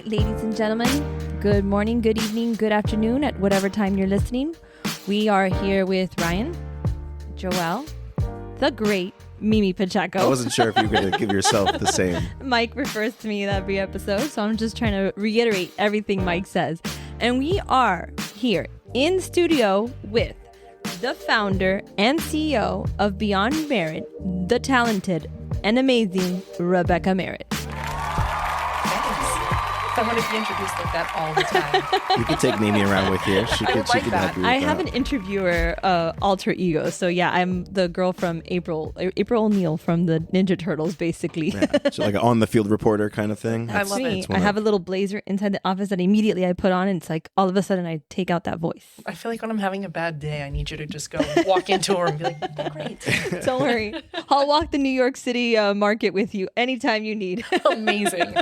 right, ladies and gentlemen, good morning, good evening, good afternoon at whatever time you're listening. We are here with Ryan, Joelle, the great Mimi Pacheco. I wasn't sure if you were going to give yourself the same. Mike refers to me every episode, so I'm just trying to reiterate everything Mike says. And we are here in studio with the founder and CEO of Beyond Merritt, the talented and amazing Rebecca Merritt. I want to be introduced like that all the time. You could take Mimi around with you. She could help you with I have an interviewer alter ego. So yeah, I'm the girl from April O'Neil from the Ninja Turtles, basically. Yeah. So like an on-the-field reporter kind of thing. I love it. I have a little blazer inside the office that immediately I put on, and it's like all of a sudden I take out that voice. I feel like when I'm having a bad day, I need you to just go walk into her and be like, great. Don't worry. I'll walk the New York City market with you anytime you need. Amazing.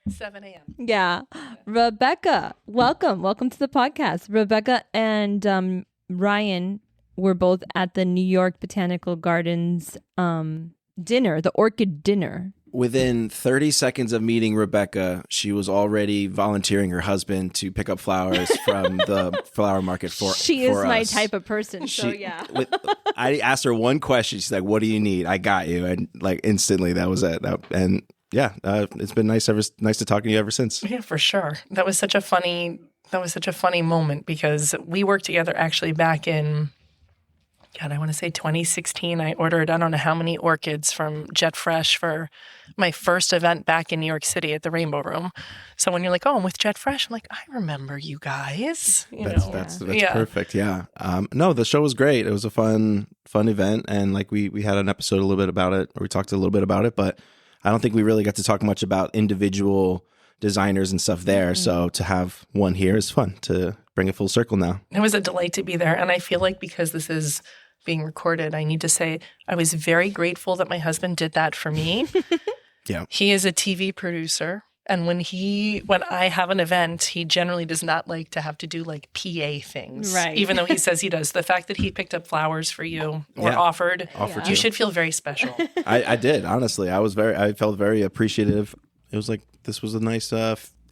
7 a.m. Yeah. Rebecca, welcome. Welcome to the podcast. Rebecca and Ryan were both at the New York Botanical Gardens dinner, the Orchid Dinner. Within 30 seconds of meeting Rebecca, she was already volunteering her husband to pick up flowers from the flower market for us. She is my type of person, so yeah. I asked her one question. She's like, "What do you need? I got you." And like instantly, that was it. It's been nice to talk to you ever since. Yeah, for sure. That was such a funny moment because we worked together actually back in, I want to say 2016. I ordered, I don't know how many orchids from Jet Fresh for my first event back in New York City at the Rainbow Room. So when you're like, "Oh, I'm with Jet Fresh," I'm like, I remember you guys. That's perfect. Yeah. No, the show was great. It was a fun event. And like we had an episode a little bit about it, or we talked a little bit about it, but I don't think we really got to talk much about individual designers and stuff there. Mm-hmm. So to have one here is fun to bring it full circle now. It was a delight to be there. And I feel like because this is being recorded, I need to say I was very grateful that my husband did that for me. Yeah. He is a TV producer. And when I have an event, he generally does not like to have to do like PA things. Right. Even though he says he does. The fact that he picked up flowers for you or offered you should feel very special. I did, honestly. I felt very appreciative. It was like, this was a nice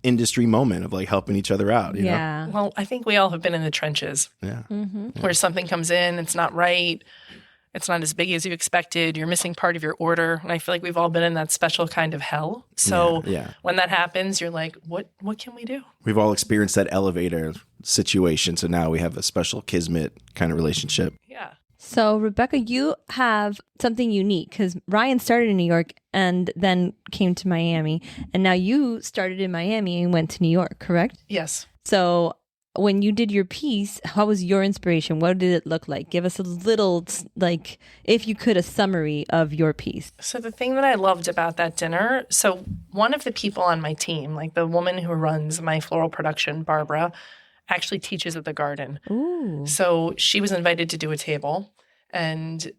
industry moment of like helping each other out. You know? Well, I think we all have been in the trenches. Yeah. Mm-hmm. Where something comes in, it's not right. It's not as big as you expected. You're missing part of your order. And I feel like we've all been in that special kind of hell. So when that happens, you're like, what can we do? We've all experienced that elevator situation. So now we have a special kismet kind of relationship. Yeah. So Rebecca, you have something unique because Ryan started in New York and then came to Miami. And now you started in Miami and went to New York, correct? Yes. So when you did your piece, how was your inspiration? What did it look like? Give us a little, like, if you could, a summary of your piece. So the thing that I loved about that dinner, so one of the people on my team, like the woman who runs my floral production, Barbara, actually teaches at the garden. Ooh. So she was invited to do a table, and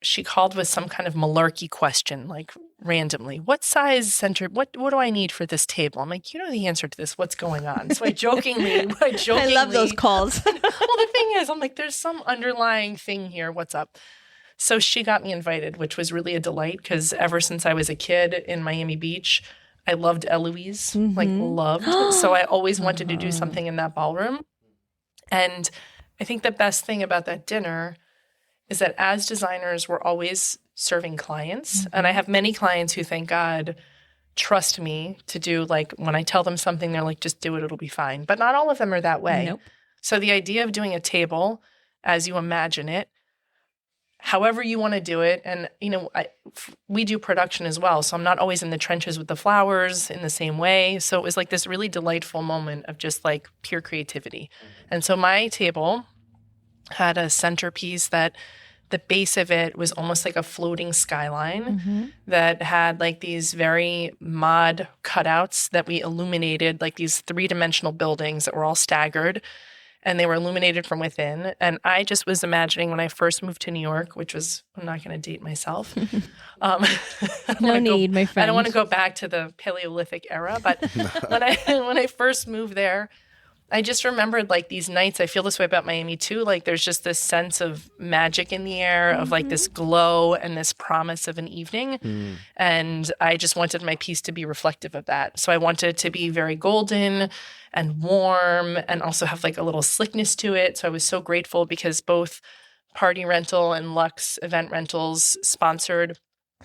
she called with some kind of malarkey question, like randomly, what size center, what do I need for this table? I'm like, you know the answer to this, what's going on? So I jokingly I love those calls. Well, the thing is, I'm like, there's some underlying thing here. What's up? So she got me invited, which was really a delight because ever since I was a kid in Miami Beach, I loved Eloise, loved. So I always wanted to do something in that ballroom. And I think the best thing about that dinner is that as designers, we're always serving clients. And I have many clients who, thank God, trust me to do, like, when I tell them something, they're like, just do it, it'll be fine. But not all of them are that way. Nope. So the idea of doing a table as you imagine it, however you want to do it, and, we do production as well. So I'm not always in the trenches with the flowers in the same way. So it was like this really delightful moment of just like pure creativity. And so my table had a centerpiece that the base of it was almost like a floating skyline that had like these very mod cutouts that we illuminated, like these 3-dimensional buildings that were all staggered, and they were illuminated from within. And I just was imagining when I first moved to New York, which was, I'm not going to date myself. No need, my friend. I don't want to go back to the Paleolithic era, but when I first moved there, I just remembered like these nights, I feel this way about Miami too. Like there's just this sense of magic in the air of like this glow and this promise of an evening. And I just wanted my piece to be reflective of that. So I wanted it to be very golden and warm and also have like a little slickness to it. So I was so grateful because both Party Rental and Luxe Event Rentals sponsored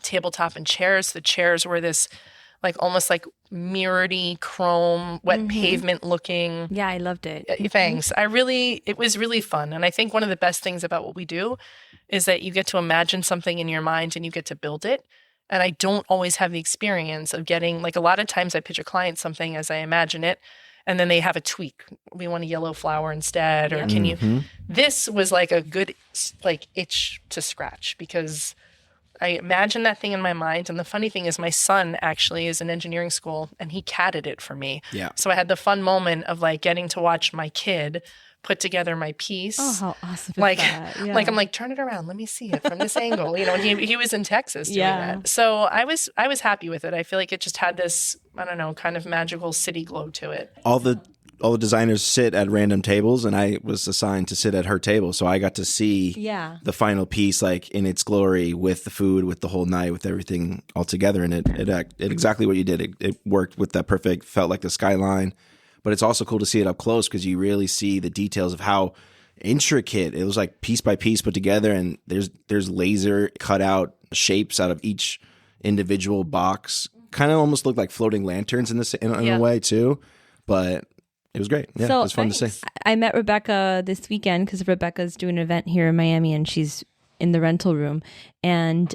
tabletop and chairs. The chairs were this like almost like mirrored-y chrome, wet pavement looking. Yeah, I loved it. Thanks. It was really fun. And I think one of the best things about what we do is that you get to imagine something in your mind and you get to build it. And I don't always have the experience of getting, like a lot of times I pitch a client something as I imagine it, and then they have a tweak. We want a yellow flower instead, or can you? This was like a good like itch to scratch because I imagined that thing in my mind. And the funny thing is my son actually is in engineering school and he catted it for me. Yeah. So I had the fun moment of like getting to watch my kid put together my piece. Oh, how awesome like, is that? Yeah. like I'm like, turn it around. Let me see it from this angle. You know, he was in Texas doing that. So I was happy with it. I feel like it just had this, I don't know, kind of magical city glow to it. All the designers sit at random tables, and I was assigned to sit at her table, so I got to see the final piece like in its glory with the food, with the whole night, with everything all together, and it exactly what you did. It worked with that perfect, felt like the skyline, but it's also cool to see it up close because you really see the details of how intricate it was, like piece by piece put together, and there's laser cut out shapes out of each individual box. Kind of almost looked like floating lanterns in a way too, but it was great. Yeah, so, it was fun to see. I met Rebecca this weekend because Rebecca's doing an event here in Miami and she's in the rental room. And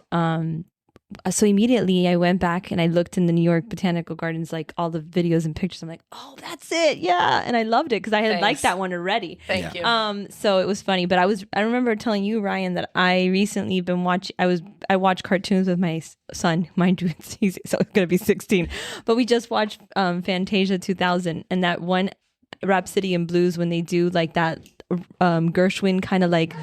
so immediately I went back and I looked in the New York Botanical Gardens, like all the videos and pictures. I'm like, oh, that's it. Yeah. And I loved it because I had liked that one already. Thank you. So it was funny. But I remember telling you, Ryan, that I recently been watching, I watch cartoons with my son. Mind you, he's going to be 16. But we just watched Fantasia 2000 and that one Rhapsody in Blues when they do like that Gershwin kind of like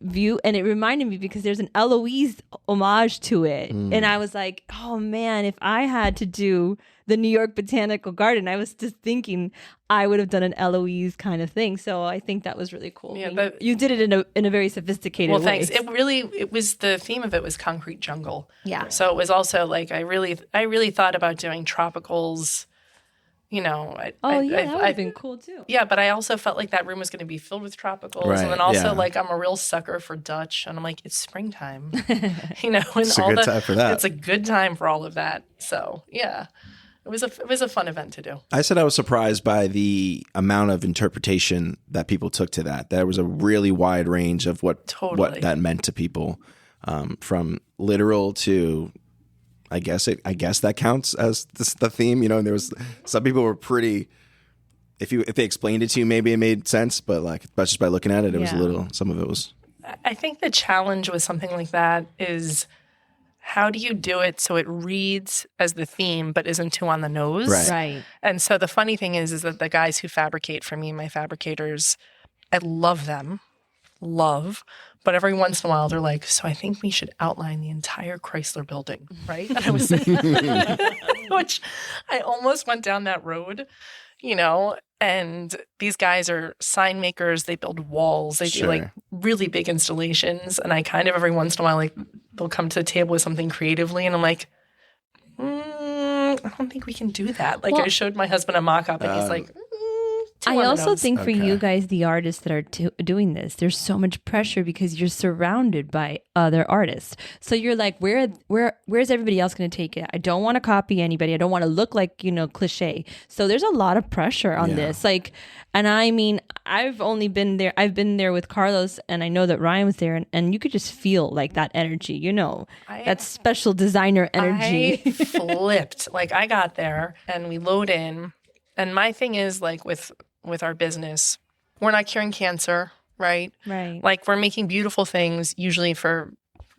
view, and it reminded me because there's an Eloise homage to it, and I was like, oh man, if I had to do the New York Botanical Garden, I was just thinking I would have done an Eloise kind of thing. So I think that was really cool. Yeah, you did it in a very sophisticated way. Well, thanks. It was the theme of it was concrete jungle. Yeah. So it was also like I really thought about doing tropicals. You know, that would have been cool too. Yeah, but I also felt like that room was going to be filled with tropicals, and then also like I'm a real sucker for Dutch, and I'm like, it's springtime, you know, and it's a good time for that. It's a good time for all of that. So yeah, it was a fun event to do. I said I was surprised by the amount of interpretation that people took to that. There was a really wide range of what that meant to people, from literal to. I guess that counts as the theme, you know. And there was some people were pretty. If they explained it to you, maybe it made sense, but like just by looking at it, it was a little. Some of it was. I think the challenge with something like that is how do you do it so it reads as the theme but isn't too on the nose, right? And so the funny thing is that the guys who fabricate for me, my fabricators, I love them, but every once in a while they're like, so I think we should outline the entire Chrysler building, right? And I was which I almost went down that road, you know, and these guys are sign makers. They build walls. They do like really big installations. And I kind of every once in a while, like they'll come to the table with something creatively and I'm like, I don't think we can do that. Like I showed my husband a mock-up and he's like, I also think for you guys, the artists that are doing this, there's so much pressure because you're surrounded by other artists. So you're like, where's everybody else going to take it? I don't want to copy anybody. I don't want to look like, you know, cliche. So there's a lot of pressure on this. Like, and I mean, I've been there with Carlos, and I know that Ryan was there, and you could just feel like that energy, you know, that special designer energy. I flipped. Like I got there and we load in, and my thing is like with our business, we're not curing cancer, right? Right. Like we're making beautiful things usually for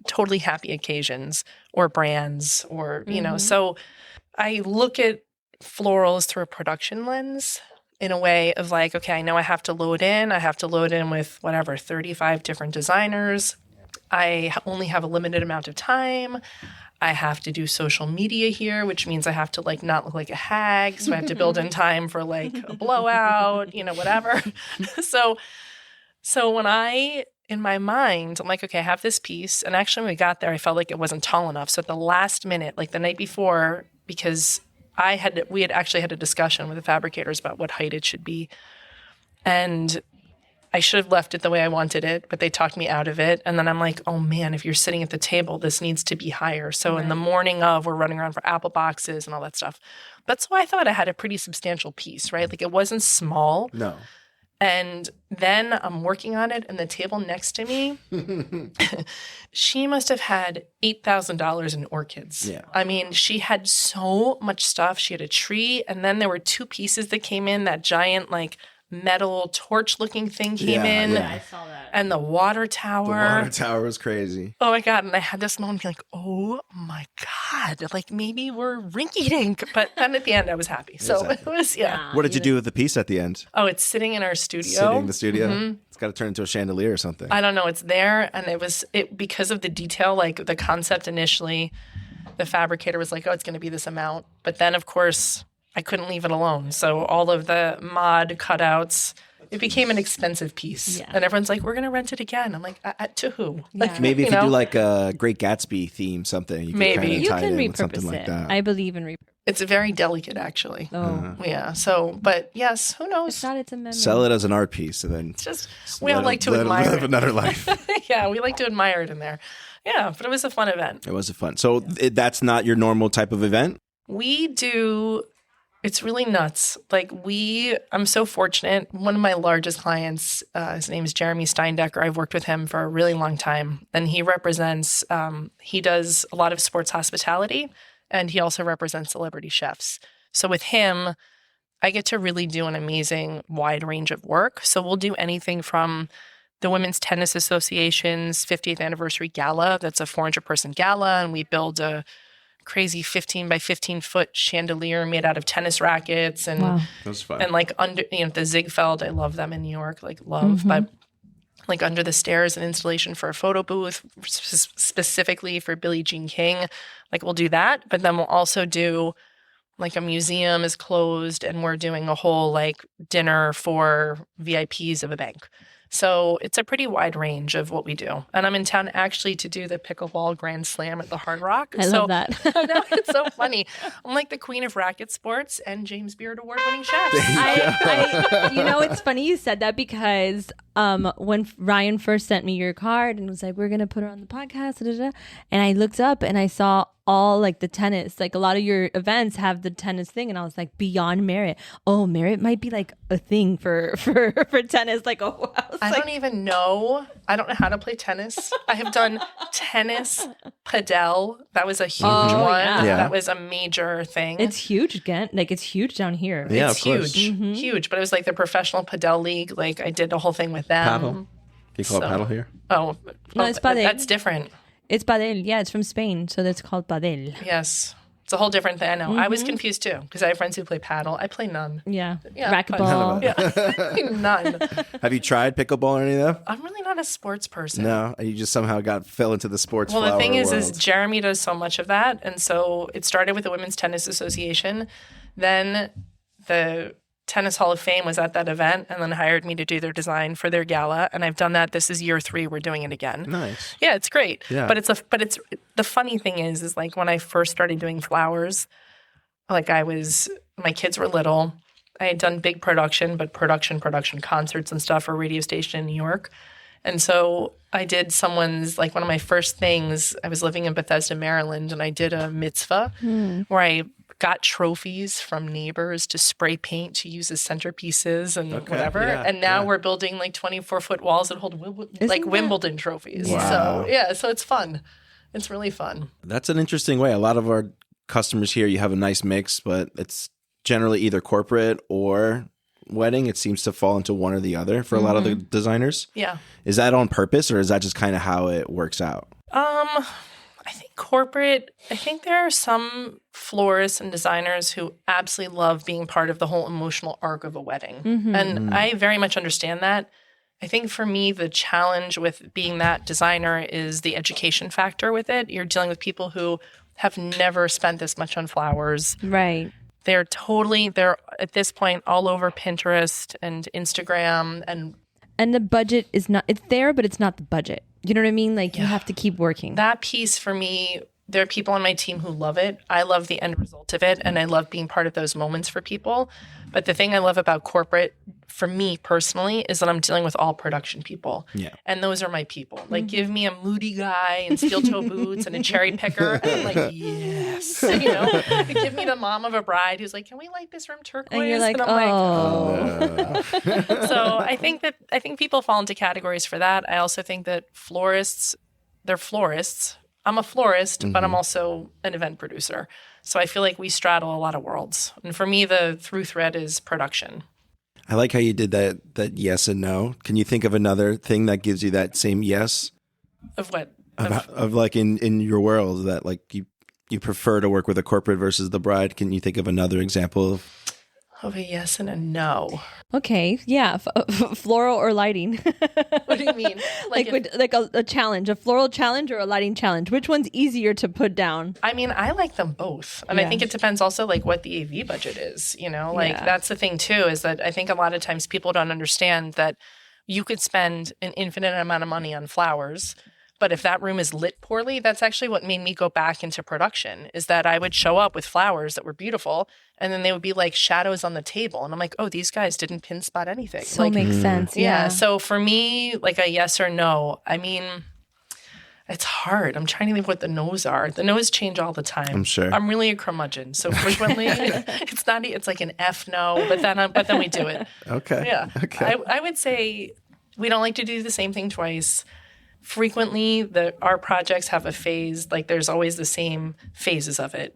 totally happy occasions or brands or, you know, so I look at florals through a production lens in a way of like, okay, I know I have to load in with whatever, 35 different designers. I only have a limited amount of time. I have to do social media here, which means I have to like not look like a hag. So I have to build in time for like a blowout, whatever. So when in my mind, I'm like, okay, I have this piece. And actually when we got there, I felt like it wasn't tall enough. So at the last minute, like the night before, because we had actually had a discussion with the fabricators about what height it should be. And I should have left it the way I wanted it, but they talked me out of it. And then I'm like, oh man, if you're sitting at the table, this needs to be higher. So in the morning of, we're running around for apple boxes and all that stuff. But so I thought I had a pretty substantial piece, right? Like it wasn't small. No. And then I'm working on it, and the table next to me, she must have had $8,000 in orchids. Yeah. I mean, she had so much stuff. She had a tree, and then there were two pieces that came in, that giant, like, metal torch-looking thing came in. Yeah, I saw that. And the water tower. The water tower was crazy. Oh, my God. And I had this moment like, oh, my God. Like, maybe we're rinky-dink. But then at the end, I was happy. So it was, What did you do with the piece at the end? Oh, it's sitting in our studio. Sitting in the studio? Mm-hmm. It's got to turn into a chandelier or something. I don't know. It's there. And it because of the detail, like the concept initially, the fabricator was like, oh, it's going to be this amount. But then, of course, I couldn't leave it alone. So all of the mod cutouts, it became an expensive piece. Yeah. And everyone's like, we're going to rent it again. I'm like, to who? Like, Maybe if you do like a Great Gatsby theme, something. You Maybe. can You tie can it in with repurpose something like it. that. I believe in repurpose. It's very delicate, actually. Oh. Yeah. So, but yes, who knows? It's not, it's a memory. Sell it as an art piece and then It's just, we all like to admire live it. another life. Yeah, we like to admire it in there. Yeah, but it was a fun event. It was a fun. So that's not your normal type of event? We do, it's really nuts. Like I'm so fortunate. One of my largest clients, his name is Jeremy Steindecker. I've worked with him for a really long time. And he represents, he does a lot of sports hospitality, and he also represents celebrity chefs. So with him, I get to really do an amazing wide range of work. So we'll do anything from the Women's Tennis Association's 50th anniversary gala. That's a 400-person gala, and we build a crazy 15 by 15 foot chandelier made out of tennis rackets and Wow. That was fun. and like under the Ziegfeld. I love them in New York, like love, but like under the stairs, an installation for a photo booth specifically for Billie Jean King. Like we'll do that, but then we'll also do like a museum is closed and we're doing a whole like dinner for VIPs of a bank. So it's a pretty wide range of what we do. And I'm in town actually to do the pickleball Grand Slam at the Hard Rock. I love that. I know, it's so funny. I'm like the queen of racket sports and James Beard award-winning chef. It's funny you said that because when Ryan first sent me your card and was like, we're going to put her on the podcast, and I looked up and I saw all like the tennis, like a lot of your events have the tennis thing. And I was like, beyond Merritt. Oh, Merritt might be like a thing for tennis. Like, oh, I don't even know. I don't know how to play tennis. I have done tennis, Padel. That was a huge one. Yeah. That was a major thing. it's huge again. Like it's huge down here. Yeah, It's of course. huge, huge. But it was like the professional Padel league. Like I did the whole thing with them. Paddle? Can you call it paddle here? Oh, No, it's Padel. That's different. It's Padel. Yeah, it's from Spain. So that's called Padel. Yes. It's a whole different thing. I know. I was confused too because I have friends who play paddle. I play none. Yeah. Yeah, Racquetball. Yeah. None. Have you tried pickleball or any of that? I'm really not a sports person. No, you just somehow fell into the sports. Well, the flower thing is world. Jeremy does so much of that. And so it started with the Women's Tennis Association. Then the Tennis Hall of Fame was at that event and then hired me to do their design for their gala. And I've done that. This is year 3. We're doing it again. Nice. Yeah, it's great. Yeah. But it's the funny thing is like when I first started doing flowers, like my kids were little. I had done big production, but production concerts and stuff for a radio station in New York. And so I did someone's, like one of my first things, I was living in Bethesda, Maryland, and I did a mitzvah where I got trophies from neighbors to spray paint to use as centerpieces and whatever. yeah, and now yeah. we're building like 24-foot walls that hold Wimbledon trophies. Wow. So it's fun. It's really fun. That's an interesting way. A lot of our customers here, you have a nice mix, but it's generally either corporate or wedding. It seems to fall into one or the other for a lot of the designers. Yeah. Is that on purpose or is that just kind of how it works out? I think corporate, I think there are some florists and designers who absolutely love being part of the whole emotional arc of a wedding. And I very much understand that. I think for me, the challenge with being that designer is the education factor with it. You're dealing with people who have never spent this much on flowers. Right. They're at this point all over Pinterest and Instagram. And the budget is not, it's there, but it's not the budget. You know what I mean? Like you have to keep working. That piece for me, there are people on my team who love it. I love the end result of it, and I love being part of those moments for people. But the thing I love about corporate, for me personally, is that I'm dealing with all production people. Yeah. And those are my people. Like, give me a moody guy in steel toe boots and a cherry picker. And I'm like, yes. You know? Give me the mom of a bride who's like, can we light this room turquoise? And you're like, I'm oh. So I think people fall into categories for that. I also think that they're florists. I'm a florist, but I'm also an event producer. So I feel like we straddle a lot of worlds. And for me, the through thread is production. I like how you did that yes and no. Can you think of another thing that gives you that same yes? Of what? Of like in your world that like you prefer to work with a corporate versus the bride. Can you think of another example of a yes and a no? Okay, yeah, floral or lighting. What do you mean? Like a challenge, a floral challenge or a lighting challenge? Which one's easier to put down? I mean, I like them both. And I think it depends also like what the AV budget is, you know? Like that's the thing too, is that I think a lot of times people don't understand that you could spend an infinite amount of money on flowers, but if that room is lit poorly, that's actually what made me go back into production, is that I would show up with flowers that were beautiful, and then they would be like shadows on the table. And I'm like, oh, these guys didn't pin spot anything. So like, makes sense. Yeah. So for me, like a yes or no, I mean, it's hard. I'm trying to think what the no's are. The no's change all the time. I'm sure. I'm really a curmudgeon. So frequently it's like an F no, but then we do it. Okay. Yeah. Okay. I would say we don't like to do the same thing twice. Frequently, our projects have a phase, like there's always the same phases of it.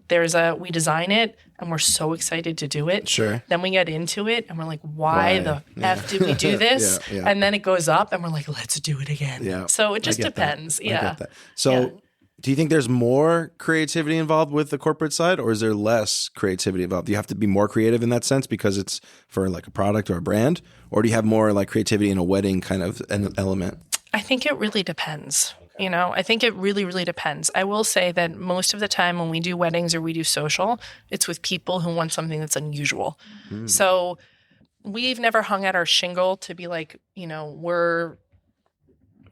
We design it and we're so excited to do it. Sure. Then we get into it and we're like, why the F did we do this? Yeah. And then it goes up and we're like, let's do it again. Yeah. So it just depends. I Yeah. get that. So do you think there's more creativity involved with the corporate side, or is there less creativity involved? Do you have to be more creative in that sense because it's for like a product or a brand? Or do you have more like creativity in a wedding kind of an element? I think it really depends. You know, I think it really, really depends. I will say that most of the time when we do weddings or we do social, it's with people who want something that's unusual. So we've never hung out our shingle to be like, you know, we're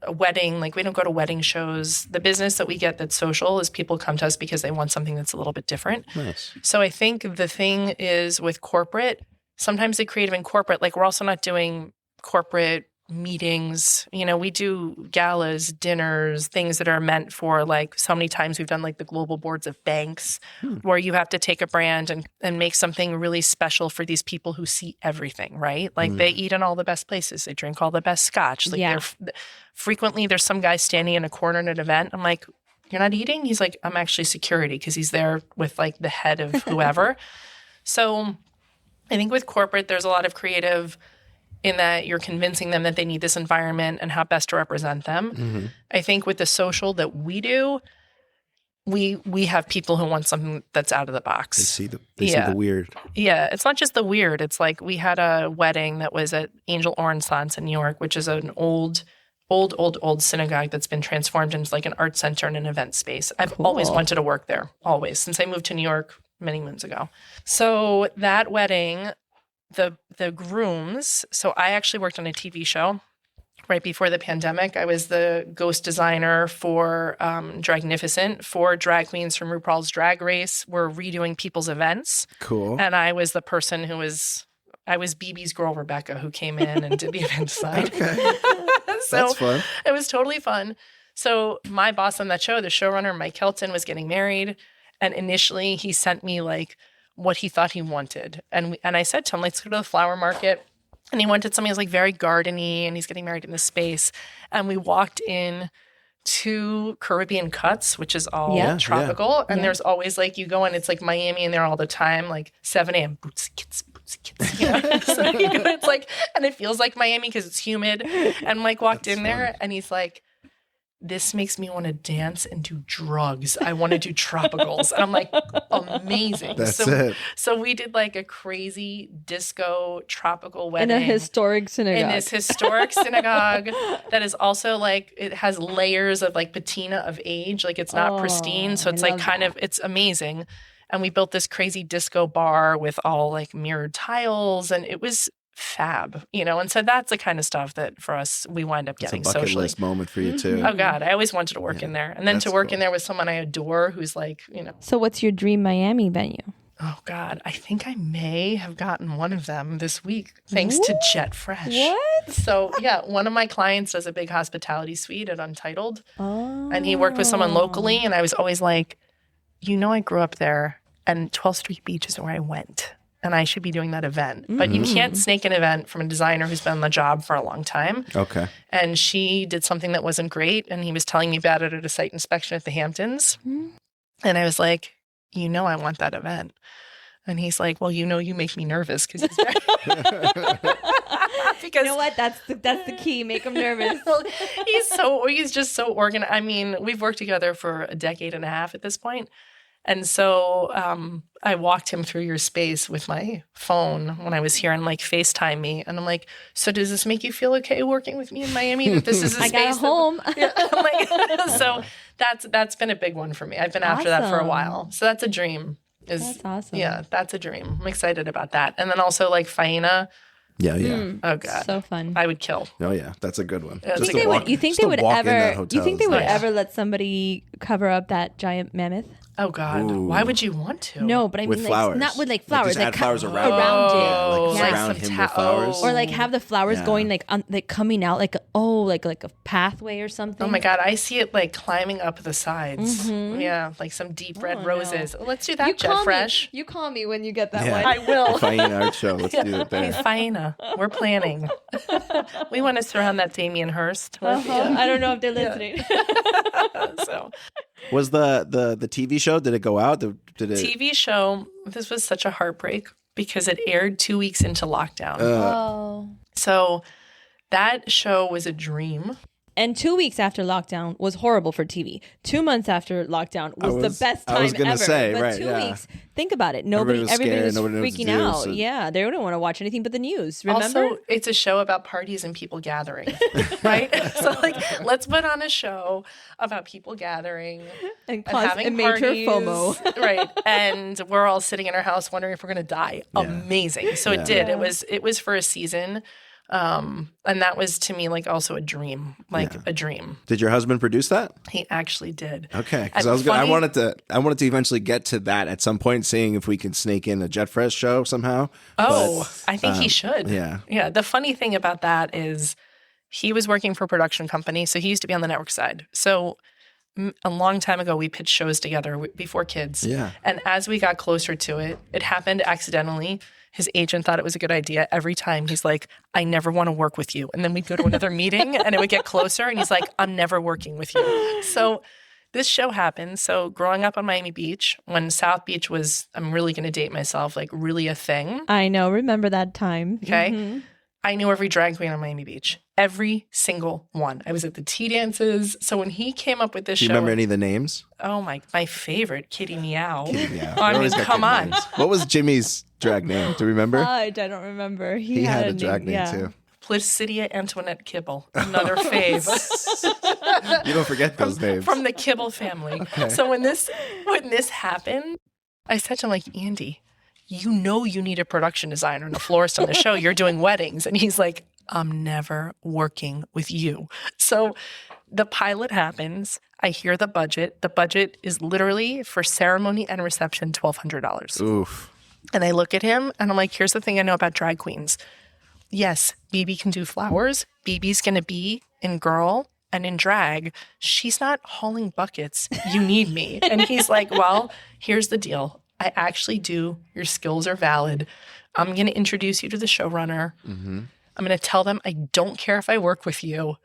a wedding. Like we don't go to wedding shows. The business that we get that's social is people come to us because they want something that's a little bit different. Nice. So I think the thing is with corporate, sometimes the creative in corporate, like we're also not doing corporate meetings. You know, we do galas, dinners, things that are meant for like so many times we've done like the global boards of banks where you have to take a brand and make something really special for these people who see everything, right? Like they eat in all the best places. They drink all the best scotch. Like frequently there's some guy standing in a corner at an event. I'm like, you're not eating? He's like, I'm actually security because he's there with like the head of whoever. So I think with corporate, there's a lot of creative in that you're convincing them that they need this environment and how best to represent them. I think with the social that we do, we have people who want something that's out of the box. They see the weird. Yeah, it's not just the weird. It's like we had a wedding that was at Angel Renaissance in New York, which is an old synagogue that's been transformed into like an art center and an event space. I've always wanted to work there, always, since I moved to New York many moons ago. So that wedding, the grooms, so I actually worked on a TV show right before the pandemic. I was the ghost designer for Dragnificent, for drag queens from RuPaul's Drag Race. We're redoing people's events. Cool. And I was the person I was BB's girl, Rebecca, who came in and did the event design. Okay. So that's fun. It was totally fun. So my boss on that show, the showrunner, Mike Kelton, was getting married. And initially he sent me like what he thought he wanted. And I said to him, let's go to the flower market. And he wanted something that was like very gardeny, and he's getting married in this space. And we walked in to Caribbean Cuts, which is all tropical. And there's always like, you go in, it's like Miami in there all the time, like 7 a.m. Bootsy kits. You know? So you go, it's like, and it feels like Miami because it's humid. And Mike walked in there and he's like, this makes me want to dance and do drugs. I want to do tropicals. And I'm like, amazing. That's it. So we did like a crazy disco tropical wedding. In a historic synagogue. In this historic synagogue that is also like, it has layers of like patina of age. Like it's not pristine. So it's like kind of, it's amazing. And we built this crazy disco bar with all like mirrored tiles. And it was fab, you know, and so that's the kind of stuff that for us we wind up getting socially. It's a bucket list moment for you too. Oh God, I always wanted to work in there, and then to work in there with someone I adore, who's like, you know. So what's your dream Miami venue? Oh God, I think I may have gotten one of them this week, thanks to Jet Fresh. What? So yeah, one of my clients does a big hospitality suite at Untitled, and he worked with someone locally, and I was always like, you know, I grew up there, and 12th Street Beach is where I went. And I should be doing that event. But you can't snake an event from a designer who's been on the job for a long time. Okay. And she did something that wasn't great. And he was telling me about it at a site inspection at the Hamptons. And I was like, you know, I want that event. And he's like, well, you know, you make me nervous because he's you know what? That's the key. Make him nervous. He's just so organized. I mean, we've worked together for a decade and a half at this point. And so I walked him through your space with my phone when I was here and like FaceTime me. And I'm like, so does this make you feel okay working with me in Miami? That this is a I space got a home. I'm like, so that's been a big one for me. I've been after that for a while. So that's a dream. That's awesome. Yeah, that's a dream. I'm excited about that. And then also like Faena. Yeah. Oh God. So fun. I would kill. Oh yeah, that's a good one. Yeah, You think they would ever let somebody cover up that giant mammoth? Oh God. Ooh. Why would you want to? No, but I mean with like flowers. Not with like flowers. Like, just add flowers around it. Like Yeah. surround him with flowers. Or like have the flowers going like like coming out like a pathway or something. Oh my God, I see it like climbing up the sides. Yeah, like some deep red roses. No. Let's do that, Jet Fresh. You call me when you get that one. I will. Faena art show. Let's do it there. Faena. We're planning. We want to surround that Damien Hirst. I don't know if they're listening. So, was the TV show? Did it go out? Did it? TV show? This was such a heartbreak because it aired 2 weeks into lockdown. So that show was a dream. And 2 weeks after lockdown was horrible for TV. 2 months after lockdown was the best time I was gonna ever. say, but right, 2 yeah. weeks, think about it. Everybody Everybody was scared, was nobody knew what to freaking do, out. so- Yeah, they don't want to watch anything but the news. Remember? Also, it's a show about parties and people gathering, right? So, like, let's put on a show about people gathering and having it made her parties, FOMO. right? And we're all sitting in our house wondering if we're going to die. Yeah. Amazing. So it did. It was for a season. And that was to me like also a dream, a dream. Did your husband produce that? He actually did. Okay, because I wanted to eventually get to that at some point, seeing if we could snake in a Jet Fresh show somehow. I think he should. Yeah. The funny thing about that is he was working for a production company, so he used to be on the network side. So a long time ago, we pitched shows together before kids. Yeah. And as we got closer to it, it happened accidentally. His agent thought it was a good idea. Every time he's like, I never want to work with you. And then we'd go to another meeting and it would get closer. And he's like, I'm never working with you. So this show happened. So growing up on Miami Beach, when South Beach was, I'm really going to date myself, like really a thing. I know. Remember that time. Okay. Mm-hmm. I knew every drag queen on Miami Beach. Every single one. I was at the tea dances. So when he came up with this show. Do you remember any of the names? Oh, my favorite, Kitty Meow. Kitty Meow. Oh, I mean, come on. Names. What was Jimmy's drag name? Do you remember? I don't remember. He had a drag name too. Placidia Antoinette Kibble, another fave. You don't forget those names. From the Kibble family. Okay. So when this happened, I said to him, like, Andy, you know you need a production designer and a florist on the show. You're doing weddings. And he's like, I'm never working with you. So the pilot happens. I hear the budget. The budget is literally for ceremony and reception, $1,200. Oof. And I look at him and I'm like, here's the thing I know about drag queens. Yes, BB can do flowers. BB's going to be in girl and in drag. She's not hauling buckets. You need me. And he's like, well, here's the deal. I actually do. Your skills are valid. I'm going to introduce you to the showrunner. Mm-hmm. I'm going to tell them I don't care if I work with you.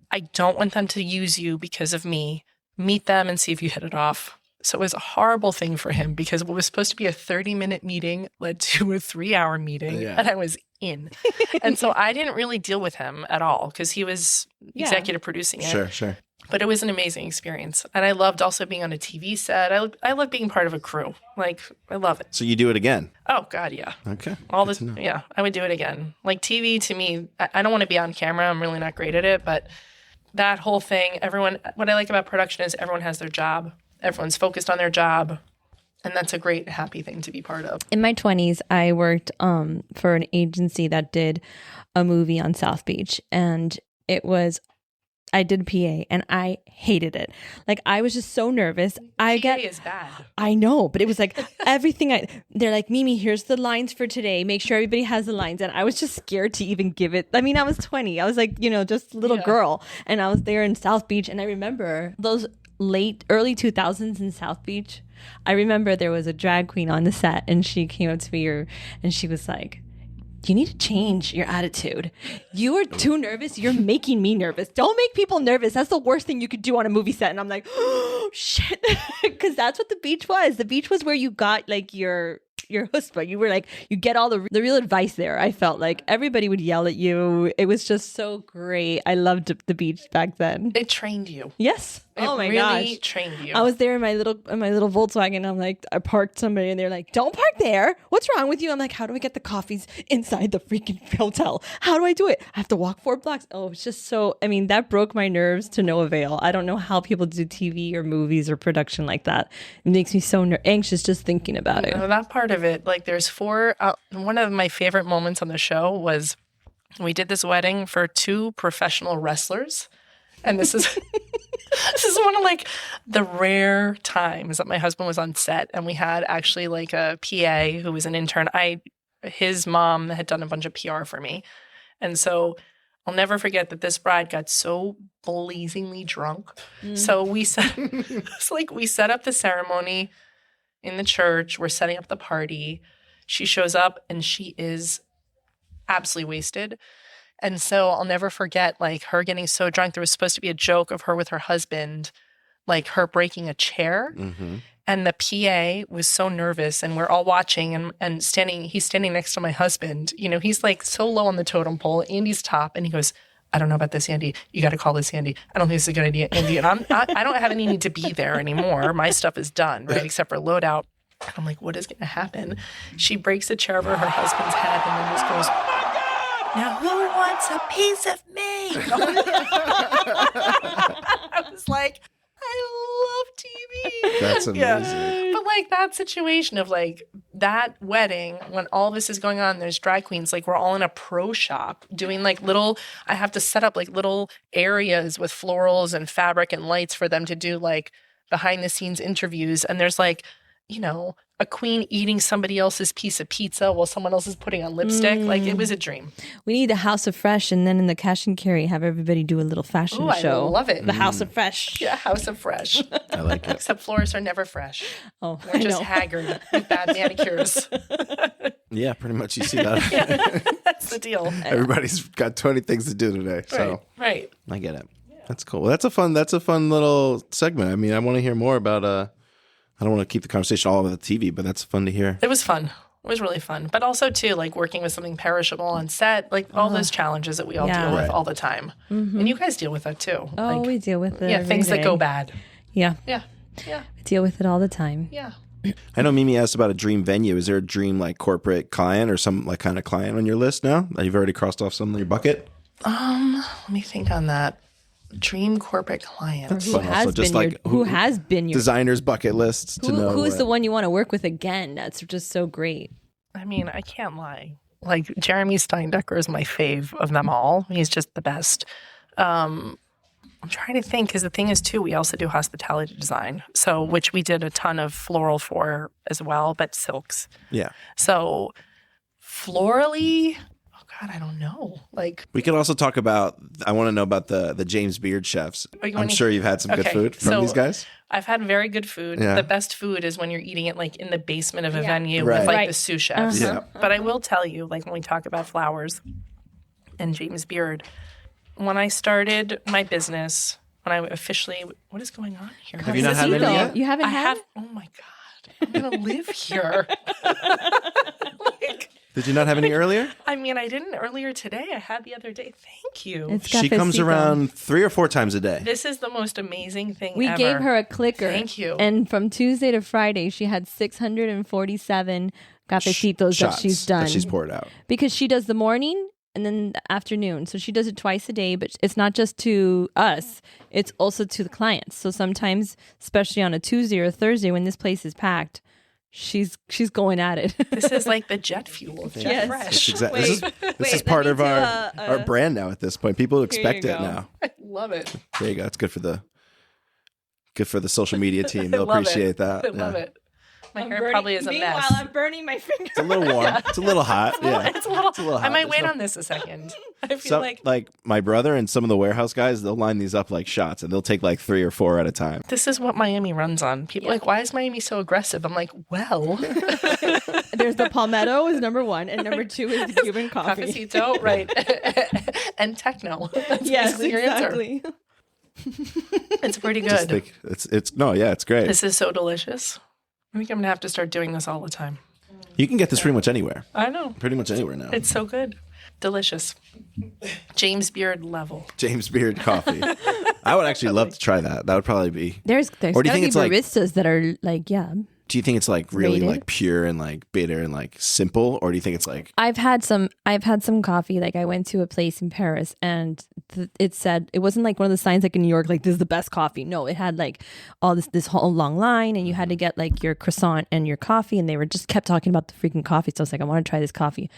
I don't want them to use you because of me. Meet them and see if you hit it off. So it was a horrible thing for him because what was supposed to be a 30-minute meeting led to a 3-hour meeting, and I was in. And so I didn't really deal with him at all because he was executive producing it. Sure. But it was an amazing experience. And I loved also being on a TV set. I love being part of a crew. Like, I love it. So you do it again? Oh, God, yeah. Okay. Yeah, I would do it again. Like, TV, to me, I don't want to be on camera. I'm really not great at it. But that whole thing, what I like about production is everyone has their job. Everyone's focused on their job. And that's a great, happy thing to be part of. In my 20s, I worked for an agency that did a movie on South Beach. And I did PA and I hated it. Like, I was just so nervous. PA is bad. I know, but it was like everything. They're like, Mimi, here's the lines for today. Make sure everybody has the lines. And I was just scared to even give it. I mean, I was 20. I was like, just a little girl. And I was there in South Beach. And I remember those early 2000s in South Beach. I remember there was a drag queen on the set and she came up to me and she was like, you need to change your attitude. You are too nervous. You're making me nervous. Don't make people nervous. That's the worst thing you could do on a movie set. And I'm like, oh, shit. Because that's what the beach was. The beach was where you got like your chutzpah. You were like, you get all the real advice there. I felt like everybody would yell at you. It was just so great. I loved the beach back then. It trained you. Yes. Oh my really gosh. Trained you. I was there in my little Volkswagen. I'm like, I parked somebody and they're like, don't park there. What's wrong with you? I'm like, how do I get the coffees inside the freaking hotel? How do I do it? I have to walk 4 blocks. Oh, it's just that broke my nerves to no avail. I don't know how people do TV or movies or production like that. It makes me so anxious just thinking about it. That part of it, like there's 4, one of my favorite moments on the show was we did this wedding for 2 professional wrestlers. And this is this is one of like the rare times that my husband was on set and we had actually like a PA who was an intern. His mom had done a bunch of PR for me. And so I'll never forget that this bride got so blazingly drunk. So we set up the ceremony in the church. We're setting up the party. She shows up and she is absolutely wasted. And so I'll never forget, like, her getting so drunk. There was supposed to be a joke of her with her husband, like her breaking a chair. Mm-hmm. And the PA was so nervous and we're all watching and he's standing next to my husband. He's like so low on the totem pole. Andy's top. And he goes, I don't know about this, Andy. You got to call this, Andy. I don't think it's a good idea, Andy. And I don't have any need to be there anymore. My stuff is done, right? Except for loadout. And I'm like, what is going to happen? She breaks a chair over her husband's head and then just goes, now who wants a piece of me? I was like, I love TV. That's amazing. Yeah. But like that situation of like that wedding, when all this is going on, there's drag queens, like we're all in a pro shop doing like I have to set up like little areas with florals and fabric and lights for them to do like behind the scenes interviews. And there's like, a queen eating somebody else's piece of pizza while someone else is putting on lipstick. Like, it was a dream. We need a House of Fresh, and then in the cash and carry, have everybody do a little fashion show. I love it. The House of Fresh. Yeah, House of Fresh. I like it. Except florists are never fresh. Oh, We're just haggard with bad manicures. Yeah, pretty much you see that. Yeah, that's the deal. Everybody's got 20 things to do today. So Right. I get it. Yeah. That's cool. Well, that's a fun little segment. I mean, I want to hear more about I don't want to keep the conversation all over the TV, but that's fun to hear. It was fun. It was really fun. But also, too, like working with something perishable on set, like all those challenges that we all deal with all the time. Mm-hmm. And you guys deal with that, too. Oh, like, we deal with it. Yeah, things that go bad. Yeah. Yeah. Yeah. We deal with it all the time. Yeah. I know Mimi asked about a dream venue. Is there a dream like corporate client or some like kind of client on your list now that you've already crossed off some on your bucket? Let me think on that. Dream corporate client. Who has been your designer's bucket list to know who's the one you want to work with again? That's just so great. I mean, I can't lie. Like Jeremy Steindecker is my fave of them all. He's just the best. I'm trying to think because the thing is too, we also do hospitality design, so which we did a ton of floral for as well, but silks. Yeah. So florally. God, I don't know. Like we could also talk about. I want to know about the James Beard chefs. I'm sure you've had some good food from these guys. I've had very good food. Yeah. The best food is when you're eating it like in the basement of a venue with like the sous chefs. Yeah. But I will tell you, like when we talk about flowers and James Beard, when I started my business, when I officially, what is going on here? Have you not had any yet? You haven't had? Oh my God, I'm gonna live here. Like, Did you not have any earlier? I mean, I didn't earlier today. I had the other day. Thank you. She comes around 3 or 4 times a day. This is the most amazing thing we ever. gave her a clicker. Thank you. And from Tuesday to Friday, she had 647 cafecitos that she's done. That she's poured out. Because she does the morning and then the afternoon. So she does it twice a day, but it's not just to us. It's also to the clients. So sometimes, especially on a Tuesday or a Thursday when this place is packed, she's going at it. This is like the jet fuel of Jet Fresh. This is part of our brand now at this point. People expect it now. I love it. There you go. It's good for the social media team. They'll appreciate that. I love it. My hair probably is a mess. Meanwhile, I'm burning my finger. It's a little warm. Yeah. It's a little hot. It's a little hot. I might wait on this a second. I feel like my brother and some of the warehouse guys, they'll line these up like shots, and they'll take like 3 or 4 at a time. This is what Miami runs on. People are like, why is Miami so aggressive? I'm like, well. There's the Palmetto is number 1, and number 2 is the Cuban coffee. Cafecito, right. And techno. That's basically your exactly. Answer. It's pretty good. It's great. This is so delicious. I think I'm going to have to start doing this all the time. You can get this pretty much anywhere. I know. Pretty much anywhere now. It's so good. Delicious. James Beard level. James Beard coffee. I would actually love to try that. That would probably be. There's or do you think be it's baristas that are like, Do you think it's like really rated? like pure and like bitter and like simple, or do you think it's like? I've had some coffee. Like I went to a place in Paris, and it said it wasn't like one of the signs like in New York, like this is the best coffee. No, it had like all this whole long line, and you had to get like your croissant and your coffee, and they were just kept talking about the freaking coffee. So I was like, I want to try this coffee.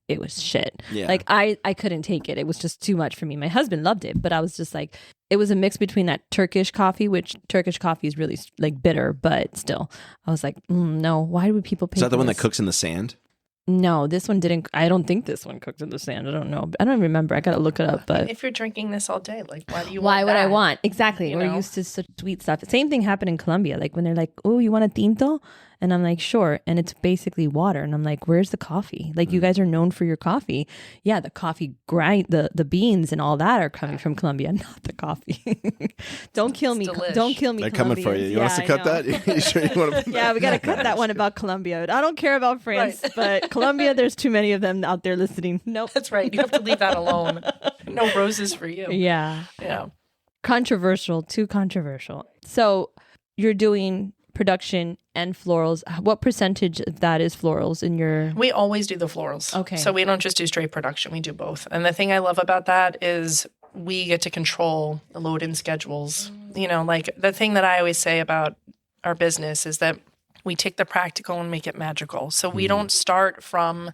It was shit. Yeah. Like I couldn't take it. It was just too much for me. My husband loved it, but I was just like, it was a mix between that Turkish coffee, which Turkish coffee is really like bitter, but still, I was like, no. Why would people pay? Is that the one this? that cooks in the sand? No, this one didn't. I don't think this one cooked in the sand. I don't know. I don't remember. I gotta look it up. But if you're drinking this all day, like, why do you? Why want would that? I want exactly? We're used to such sweet stuff. Same thing happened in Colombia. Like when they're like, "Oh, you want a tinto?" And I'm like, "Sure." And it's basically water. And I'm like, "Where's the coffee? Like you guys are known for your coffee. Yeah, the coffee grind, the beans and all that are coming from Colombia, not the coffee. Don't kill me. Delish. Don't kill me. They're coming for you. You want us to cut that? You sure you want to? Yeah, we got to cut that one about Colombia. I don't care about France, but Colombia, there's too many of them out there listening. Nope. That's right. You have to leave that alone. No roses for you. Yeah. Yeah. Controversial. Too controversial. So you're doing production and florals. What percentage of that is florals in your? We always do the florals. Okay. So we don't just do straight production. We do both. And the thing I love about that is we get to control the load-in schedules. You know, like the thing that I always say about our business is that we take the practical and make it magical. So we don't start from.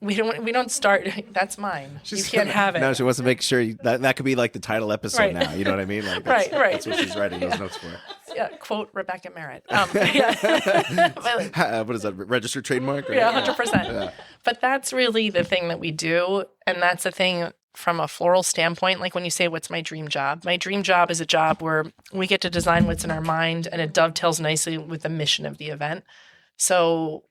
We don't start. That's mine. You can't have it. No, she wants to make sure that could be like the title episode now. You know what I mean? Like right. That's what she's writing those notes for. Yeah, quote Rebecca Merritt. What is that? Registered trademark? Right? Yeah, 100%. Yeah. But that's really the thing that we do, and that's the thing from a floral standpoint. Like when you say, "What's my dream job?" My dream job is a job where we get to design what's in our mind, and it dovetails nicely with the mission of the event. So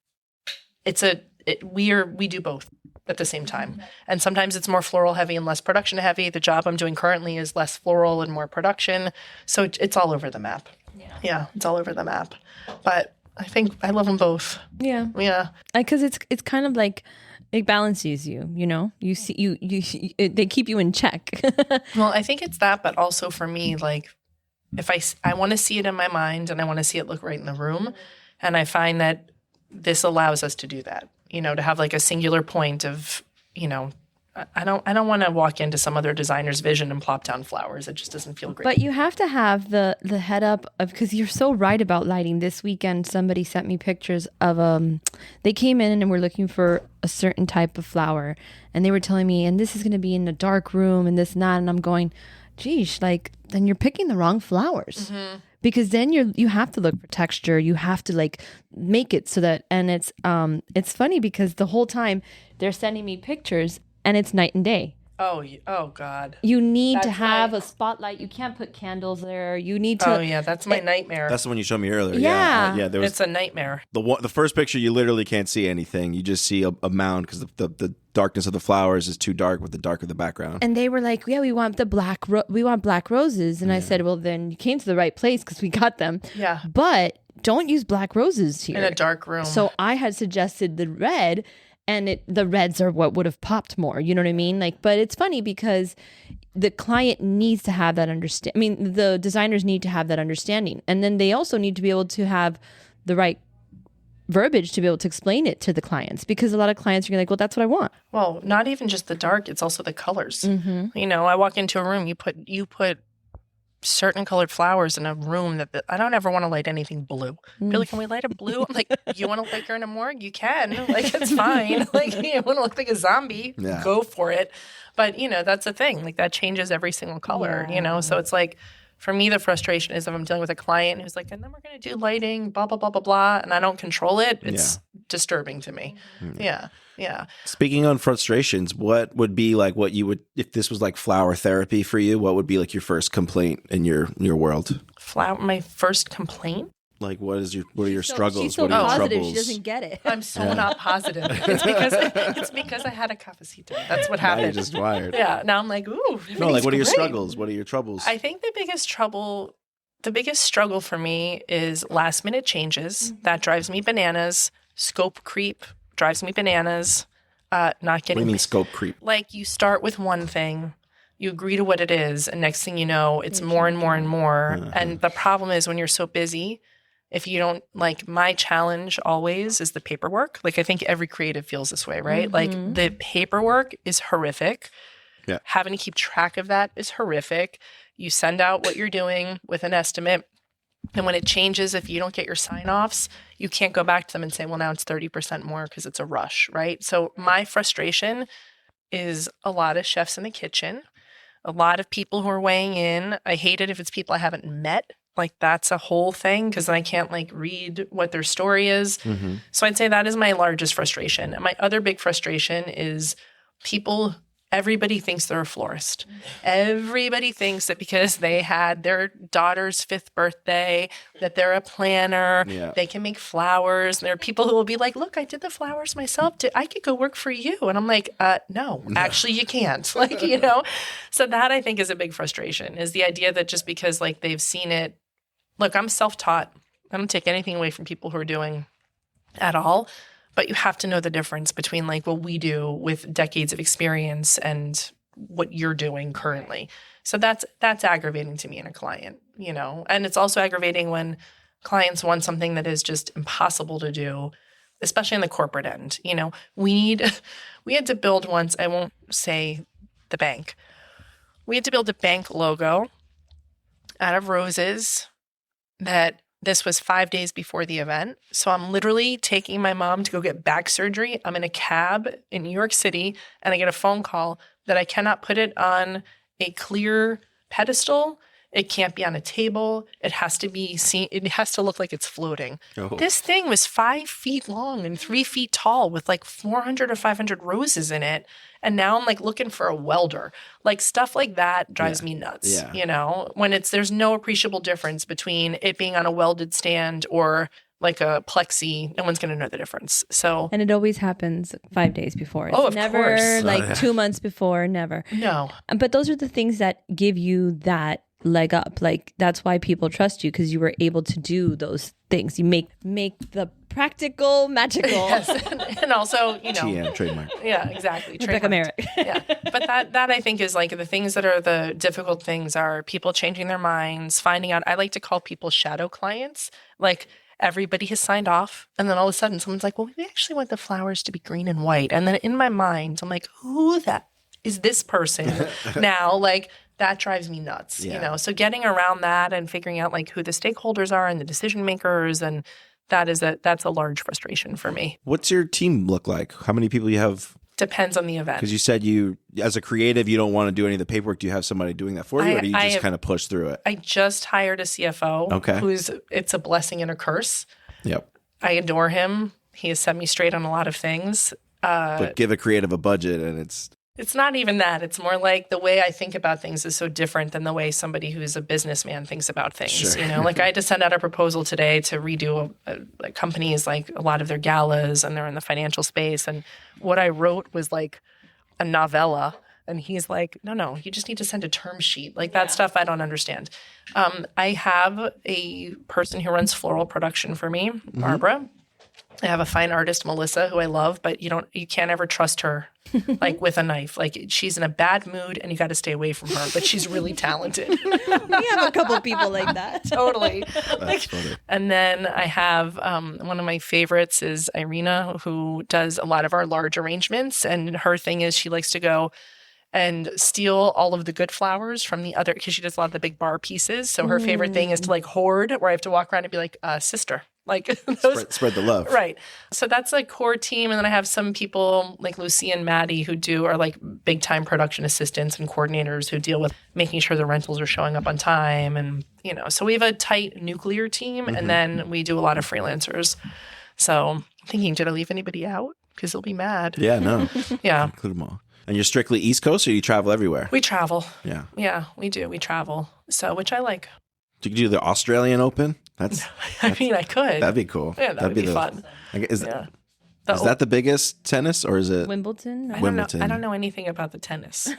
we do both at the same time. And sometimes it's more floral heavy and less production heavy. The job I'm doing currently is less floral and more production. So it's all over the map. Yeah, it's all over the map. But I think I love them both. Yeah. Yeah. Because it's kind of like it balances you, you know? You see they keep you in check. Well, I think it's that, but also for me, like if I want to see it in my mind and I want to see it look right in the room. And I find that this allows us to do that, you know, to have like a singular point of, you know, I don't want to walk into some other designer's vision and plop down flowers. It just doesn't feel great. But you have to have the head up of, because you're so right about lighting. This weekend, somebody sent me pictures of they came in and were looking for a certain type of flower, and they were telling me, and this is going to be in a dark room and this and that, and I'm going, geez, like then you're picking the wrong flowers. Mm-hmm. Because then you have to look for texture. You have to like make it so that, and it's funny because the whole time they're sending me pictures and it's night and day. Oh God. You need to have a spotlight. You can't put candles there. You need to. Oh yeah, that's my nightmare. That's the one you showed me earlier. Yeah. Yeah. It's a nightmare. The first picture, you literally can't see anything. You just see a mound because the darkness of the flowers is too dark with the dark of the background. And they were like, "Yeah, we want black roses." And I said, "Well, then you came to the right place because we got them." Yeah. But don't use black roses here in a dark room. So I had suggested the red. and the reds are what would have popped more. You know what I mean? Like, but it's funny because the client needs to have that understand. I mean, the designers need to have that understanding, and then they also need to be able to have the right verbiage to be able to explain it to the clients, because a lot of clients are like, well, that's what I want. Well, not even just the dark, it's also the colors. You know, I walk into a room, you put certain colored flowers in a room that I don't ever want to light anything blue. You're like, can we light a blue? I'm like, you want to light her in a morgue? You can. Like, it's fine. Like, you want to look like a zombie? Yeah. Go for it. But, you know, that's the thing. Like, that changes every single color, you know? So it's like, for me, the frustration is if I'm dealing with a client who's like, and then we're going to do lighting, blah, blah, blah, blah, blah, and I don't control it, it's disturbing to me. Yeah. Yeah. Speaking on frustrations, what would be like what you would, if this was like flower therapy for you, what would be like your first complaint in your world? My first complaint? Like, what are your struggles? She's so what are your positive, troubles? she doesn't get it. I'm so not positive. It's because I had a cafecito. That's what Now happened. you're just wired. Yeah. Now I'm like, ooh. No, like, what are your great. struggles? What are your troubles? I think the biggest struggle for me is last minute changes. That drives me bananas. Scope creep drives me bananas. Not What do getting. you mean scope creep? Like, you start with one thing, you agree to what it is, and next thing you know, it's more and more and more. And the problem is when you're so busy, if you don't, like, my challenge always is the paperwork. Like, I think every creative feels this way, right? Like, the paperwork is horrific. Yeah. Having to keep track of that is horrific. You send out what you're doing with an estimate. And when it changes, if you don't get your sign-offs, you can't go back to them and say, well, now it's 30% more because it's a rush, right? So my frustration is a lot of chefs in the kitchen, a lot of people who are weighing in. I hate it if it's people I haven't met. Like, that's a whole thing because then I can't, like, read what their story is. So I'd say that is my largest frustration. And my other big frustration is everybody thinks they're a florist. Everybody thinks that because they had their daughter's 5th birthday, that they're a planner, they can make flowers. And there are people who will be like, look, I did the flowers myself. I could go work for you. And I'm like, no, actually you can't. Like, you know, so that I think is a big frustration, is the idea that just because, like, they've seen it. Look, I'm self-taught. I don't take anything away from people who are doing at all. But you have to know the difference between, like, what we do with decades of experience and what you're doing currently. So that's aggravating to me in a client, you know. And it's also aggravating when clients want something that is just impossible to do, especially in the corporate end. You know, we had to build once, I won't say the bank. We had to build a bank logo out of roses that this was 5 days before the event. So I'm literally taking my mom to go get back surgery. I'm in a cab in New York City, and I get a phone call that I cannot put it on a clear pedestal. It can't be on a table. It has to be seen. It has to look like it's floating. Oh. This thing was 5 feet long and 3 feet tall with like 400 or 500 roses in it. And now I'm like looking for a welder. Like, stuff like that drives me nuts, you know, when there's no appreciable difference between it being on a welded stand or like a plexi. No one's going to know the difference. So, and it always happens 5 days before. It's of never course. like 2 months before, never. No. But those are the things that give you that leg up. Like, that's why people trust you, because you were able to do those things. You make the practical magical. Yes. And also, you know, TM, trademark. Yeah, exactly. Rebecca Merritt. Yeah. But that I think is like the things that are the difficult things are people changing their minds, finding out. I like to call people shadow clients. Like, everybody has signed off, and then all of a sudden someone's like, well, we actually want the flowers to be green and white. And then in my mind, I'm like, who that is this person now? Like, that drives me nuts, you know? So getting around that and figuring out like who the stakeholders are and the decision makers, and that's a large frustration for me. What's your team look like? How many people you have? Depends on the event. Because you said as a creative, you don't want to do any of the paperwork. Do you have somebody doing that for you, or do you just kind of push through it? I just hired a CFO. Okay. It's a blessing and a curse. Yep. I adore him. He has set me straight on a lot of things. But give a creative a budget, and it's not even that. It's more like the way I think about things is so different than the way somebody who's a businessman thinks about things. Sure. You know, like I had to send out a proposal today to redo a company's, like, a lot of their galas, and they're in the financial space. And what I wrote was like a novella. And he's like, no, you just need to send a term sheet. Like, that stuff I don't understand. I have a person who runs floral production for me, Barbara. I have a fine artist, Melissa, who I love, but you can't ever trust her like with a knife. Like she's in a bad mood and you got to stay away from her, but she's really talented. We have a couple people like that. Totally. That's funny. And then I have one of my favorites is Irina, who does a lot of our large arrangements. And her thing is she likes to go and steal all of the good flowers from the other, because she does a lot of the big bar pieces. So her favorite thing is to like hoard, where I have to walk around and be like, sister. Like spread the love. Right. So that's like core team. And then I have some people like Lucy and Maddie who are like big time production assistants and coordinators who deal with making sure the rentals are showing up on time. And, so we have a tight nuclear team and then we do a lot of freelancers. So I'm thinking, did I leave anybody out? Because they'll be mad. Yeah, no. Yeah. Include them all. And you're strictly East Coast or you travel everywhere? We travel. Yeah. Yeah, we do. We travel. So, which I like. Do you do the Australian Open? I mean, I could. That'd be cool. Yeah, that'd be fun. Is that the biggest tennis, or is it Wimbledon? I don't know anything about the tennis.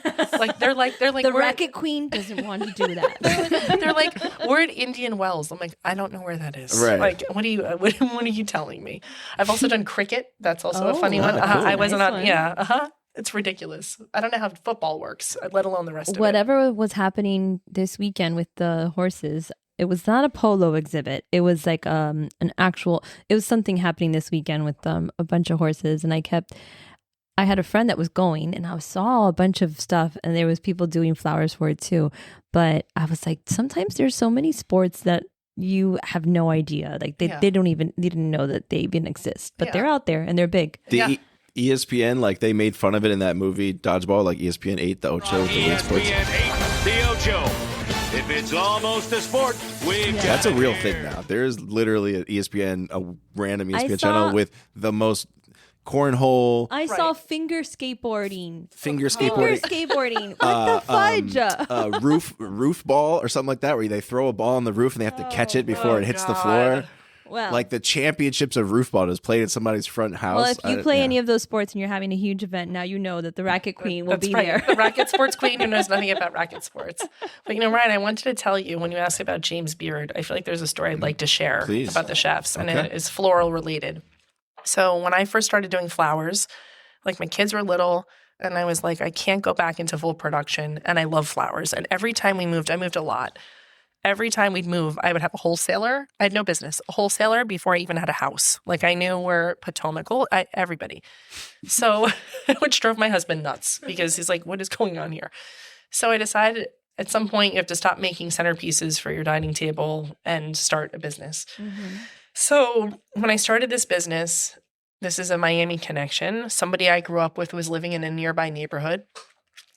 They're like the Racquet Queen doesn't want to do that. They're like, we're at Indian Wells. I'm like, I don't know where that is. Right. Like, what are you telling me? I've also done cricket. That's also a funny one. Cool. I wasn't Nice on. one. Yeah. It's ridiculous. I don't know how football works, let alone the rest of it. Whatever was happening this weekend with the horses, it was not a polo exhibit. It was like it was something happening this weekend with a bunch of horses. And I had a friend that was going and I saw a bunch of stuff and there was people doing flowers for it too. But I was like, sometimes there's so many sports that you have no idea. Like they didn't know that they even exist, but they're out there and they're big. ESPN, like they made fun of it in that movie Dodgeball, like ESPN 8, the Ocho with the weird sports. ESPN 8, the Ocho. If it's almost a sport, That's a real thing now. There's literally a random ESPN channel with the most cornhole. I saw finger skateboarding. Finger Finger skateboarding. skateboarding. What the fudge? Roof ball or something like that, where they throw a ball on the roof and they have to catch it before it hits the floor. Well, Like the championships of roof ball is played in somebody's front house. Well, if you play any of those sports and you're having a huge event, now you know that the Racquet Queen will be there. The Racquet Sports Queen who knows nothing about racket sports. But Ryan, I wanted to tell you, when you asked about James Beard, I feel like there's a story I'd like to share about the chefs, and it is floral related. So when I first started doing flowers, like my kids were little, and I was like, I can't go back into full production, and I love flowers. And every time we moved, I moved a lot. Every time we'd move, I would have a wholesaler. I had no business. A wholesaler before I even had a house. Like I knew where Potomac, everybody. So, which drove my husband nuts because he's like, what is going on here? So I decided at some point you have to stop making centerpieces for your dining table and start a business. Mm-hmm. So when I started this business, this is a Miami connection. Somebody I grew up with was living in a nearby neighborhood.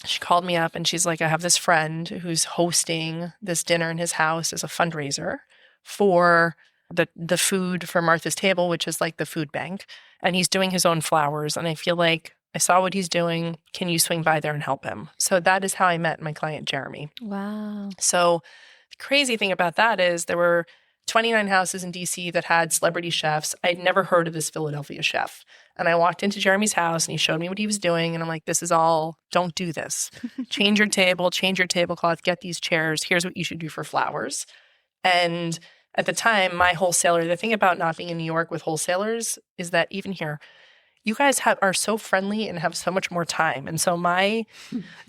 She called me up and she's like, I have this friend who's hosting this dinner in his house as a fundraiser for the food for Martha's Table, which is like the food bank. And he's doing his own flowers. And I feel like I saw what he's doing. Can you swing by there and help him? So that is how I met my client, Jeremy. Wow. So the crazy thing about that is there were 29 houses in DC that had celebrity chefs. I'd never heard of this Philadelphia chef. And I walked into Jeremy's house and he showed me what he was doing. And I'm like, this is all, don't do this. Change your table, change your tablecloth, get these chairs. Here's what you should do for flowers. And at the time, my wholesaler, the thing about not being in New York with wholesalers is that even here, you guys are so friendly and have so much more time. And so my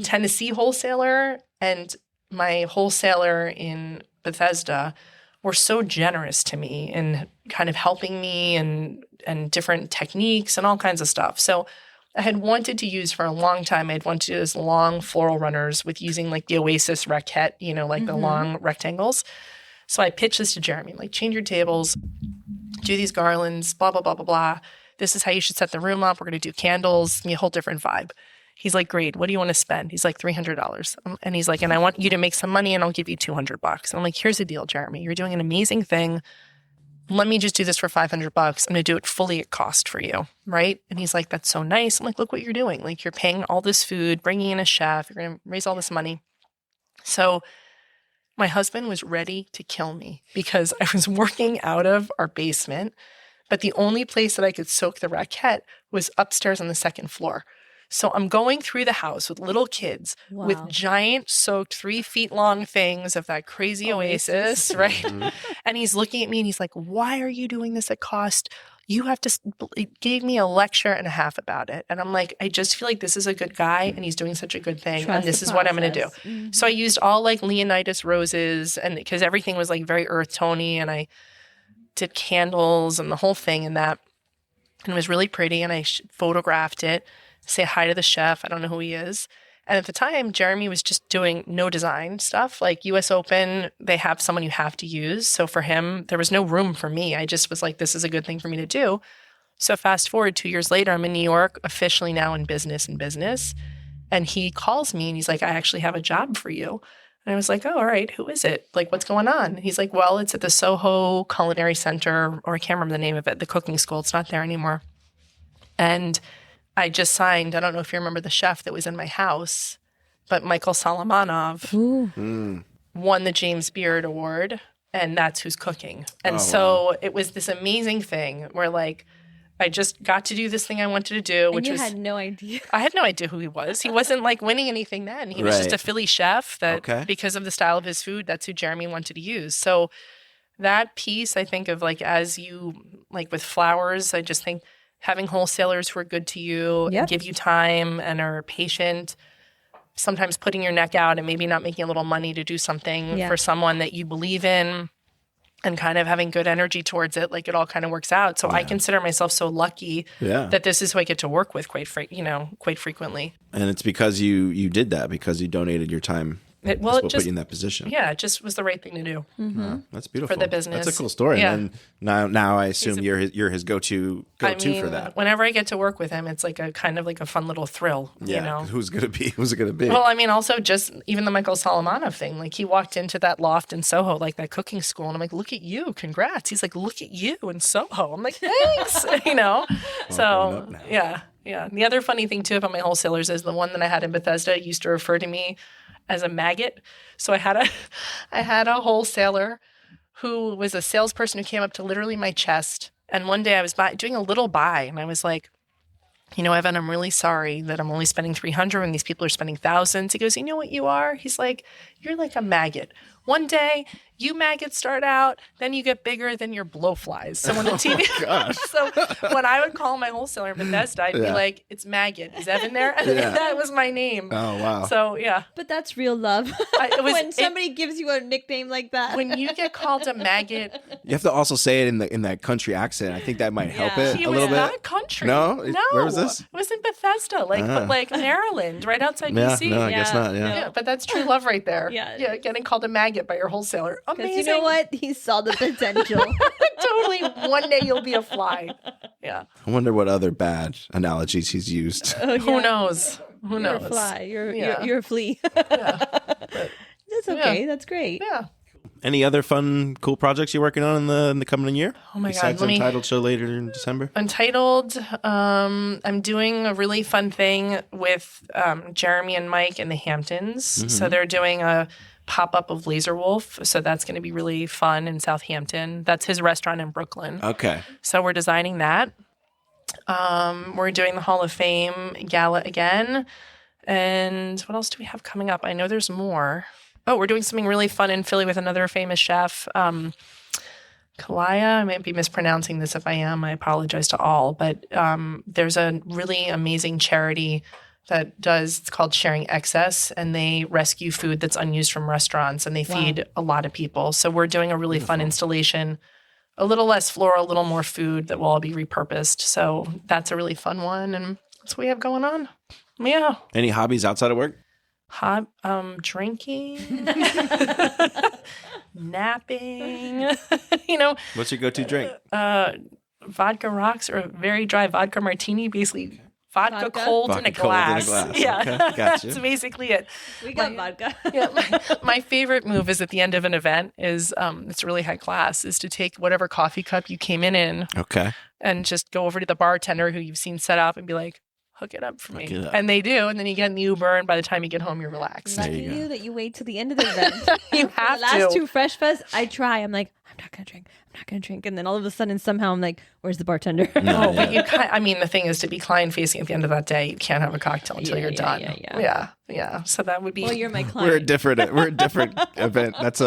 Tennessee wholesaler and my wholesaler in Bethesda were so generous to me in kind of helping me and different techniques and all kinds of stuff. So I had wanted to use for a long time, I'd wanted to do this long floral runners with using like the Oasis Racquet, like the long rectangles. So I pitched this to Jeremy, like change your tables, do these garlands, blah, blah, blah, blah, blah. This is how you should set the room up. We're going to do candles, a whole different vibe. He's like, great. What do you want to spend? He's like, $300. And he's like, and I want you to make some money and I'll give you $200. And I'm like, here's the deal, Jeremy. You're doing an amazing thing. Let me just do this for $500. I'm going to do it fully at cost for you. Right. And he's like, that's so nice. I'm like, look what you're doing. Like you're paying all this food, bringing in a chef. You're going to raise all this money. So my husband was ready to kill me because I was working out of our basement, but the only place that I could soak the raquette was upstairs on the second floor. So I'm going through the house with little kids with giant soaked 3 feet long things of that crazy Oasis, right? And he's looking at me and he's like, why are you doing this at cost? It gave me a lecture and a half about it. And I'm like, I just feel like this is a good guy and he's doing such a good thing. Trust and this the is what I'm going to do. process. Mhm. So I used all like Leonidas roses, and because everything was like very earth tony, and I did candles and the whole thing and that. And it was really pretty. And I photographed it, say hi to the chef. I don't know who he is. And at the time, Jeremy was just doing no design stuff. Like US Open, they have someone you have to use. So for him, there was no room for me. I just was like, this is a good thing for me to do. So fast forward 2 years later, I'm in New York, officially now in business. And he calls me and he's like, I actually have a job for you. And I was like, oh, all right, who is it? Like, what's going on? He's like, well, it's at the Soho Culinary Center, or I can't remember the name of it, the cooking school. It's not there anymore. And I just signed, I don't know if you remember the chef that was in my house, but Michael Solomonov won the James Beard Award, and that's who's cooking. And it was this amazing thing where like, I just got to do this thing I wanted to do, which was— had no idea. I had no idea who he was. He wasn't like winning anything then. He was just a Philly chef that because of the style of his food, that's who Jeremy wanted to use. So that piece, I think of like, as you, like with flowers, I just think having wholesalers who are good to you and give you time and are patient, sometimes putting your neck out and maybe not making a little money to do something for someone that you believe in, and kind of having good energy towards it, like it all kind of works out. So I consider myself so lucky that this is who I get to work with quite frequently. And it's because you did that, because you donated your time. That's what put you in that position. Yeah, it just was the right thing to do. Mm-hmm. That's beautiful. For the business. That's a cool story. Yeah. And now I assume you're his go-to for that. Whenever I get to work with him, it's like a kind of like a fun little thrill, you know? Who's it going to be? Well, I mean, also just even the Michael Solomonov thing. Like he walked into that loft in Soho, like that cooking school, and I'm like, look at you, congrats. He's like, look at you in Soho. I'm like, thanks, you know? So, yeah. And the other funny thing too about my wholesalers is the one that I had in Bethesda used to refer to me as a maggot. So I had a wholesaler who was a salesperson who came up to literally my chest. And one day I was doing a little buy, and I was like, you know, Evan, I'm really sorry that I'm only spending $300 and these people are spending thousands. He goes, you know what you are? He's like, you're like a maggot. One day, you maggots start out, then you get bigger, then you're blowflies. So when the TV, so when I would call my wholesaler in Bethesda, I'd be like, "It's Maggot. Is Evan there?" And that was my name. Oh wow! So yeah, but that's real love. When somebody gives you a nickname like that. When you get called a maggot, you have to also say it in that country accent. I think that might help it a little bit. It was not country. No. Where was this? It was in Bethesda, but like Maryland, right outside DC. No, I guess not. Yeah, but that's true love right there. Yeah, getting called a maggot by your wholesaler. Amazing. You know what? He saw the potential. Totally. One day you'll be a fly. Yeah. I wonder what other bad analogies he's used. Who knows? Who knows? You're a fly. You're a flea. That's okay. That's great. Yeah. Any other fun, cool projects you're working on in the coming year? Oh my Besides God. Untitled show later in December? Untitled. I'm doing a really fun thing with Jeremy and Mike in the Hamptons. Mm-hmm. So they're doing a pop-up of Laser Wolf. So that's going to be really fun in Southampton. That's his restaurant in Brooklyn. Okay. So we're designing that. We're doing the Hall of Fame gala again. And what else do we have coming up? I know there's more. Oh, we're doing something really fun in Philly with another famous chef, Kalaya. I might be mispronouncing this. If I am, I apologize to all. But there's a really amazing charity that it's called Sharing Excess, and they rescue food that's unused from restaurants, and they feed a lot of people. So we're doing a really fun installation, a little less floral, a little more food that will all be repurposed. So that's a really fun one, and that's what we have going on. Yeah. Any hobbies outside of work? Drinking, napping, What's your go-to drink? Vodka rocks, or a very dry vodka martini, basically vodka cold in a glass. Yeah, okay, gotcha. That's basically it. We got vodka. My favorite move is at the end of an event is, it's really high class, is to take whatever coffee cup you came in, okay, and just go over to the bartender who you've seen set up and be like, hook it up for me. And they do. And then you get in the Uber, and by the time you get home, you're relaxed. Lucky you that you wait till the end of the event. You have the last two Fresh Fest, I try. I'm like, I'm not going to drink. And then all of a sudden, somehow I'm like, where's the bartender? No, but you can't. I mean, the thing is, to be client facing at the end of that day, you can't have a cocktail until you're done. Yeah. So that would be. Well, you're my client. We're a different event. That's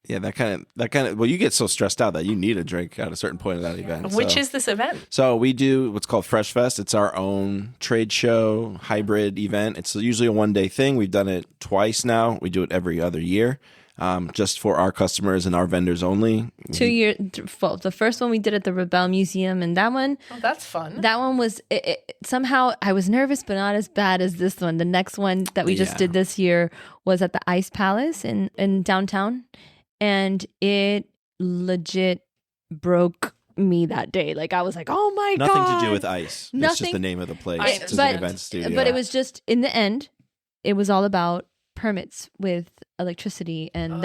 Yeah, that kind of. Well, you get so stressed out that you need a drink at a certain point of that event. Which is this event? So we do what's called Fresh Fest. It's our own trade show hybrid event. It's usually a 1-day thing. We've done it twice now. We do it every other year, just for our customers and our vendors only. 2 years. The first one we did at the Rebel Museum, and that one. Oh, that's fun. That one was somehow I was nervous, but not as bad as this one. The next one that we just did this year was at the Ice Palace in downtown. And it legit broke me that day. Like, I was like, oh my God. Nothing to do with ice. It's just the name of the place. It's an event studio. But it was just, in the end, it was all about permits with electricity. And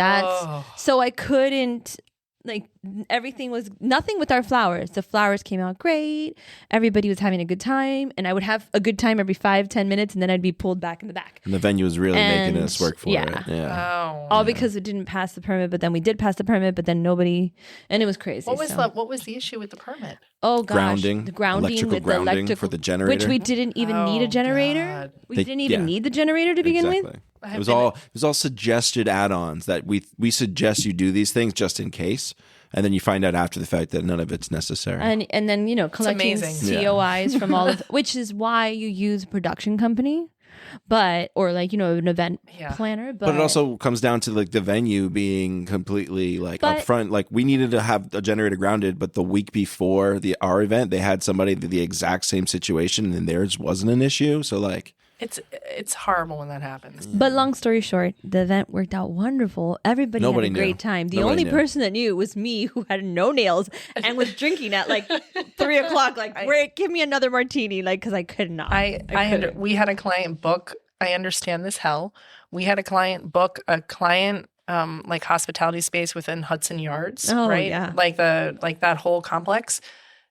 so I couldn't, like, everything was nothing with our flowers. The flowers came out great. Everybody was having a good time. And I would have a good time every 5-10 minutes, and then I'd be pulled back in the back. And the venue was really making us work for it. Yeah. All because it didn't pass the permit, but then we did pass the permit, but then nobody, and it was crazy. What was the issue with the permit? Oh gosh, grounding, the grounding electrical with grounding the electrical for the generator, which we didn't even need a generator. God. We didn't even need the generator to begin with. It was all suggested add-ons that we suggest you do these things just in case. And then you find out after the fact that none of it's necessary. And then, collecting COIs from all of, which is why you use a production company, or an event planner. But it also comes down to like the venue being completely upfront. Like we needed to have a generator grounded, but the week before our event, they had somebody the exact same situation and theirs wasn't an issue. So like. It's horrible when that happens. But long story short, the event worked out wonderful. Everybody had a great time. The only person that knew was me, who had no nails and was drinking at like 3 o'clock. Like, give me another martini, because I could not. We had a client book. I understand this hell. We had a client book hospitality space within Hudson Yards, right? Yeah. Like that whole complex,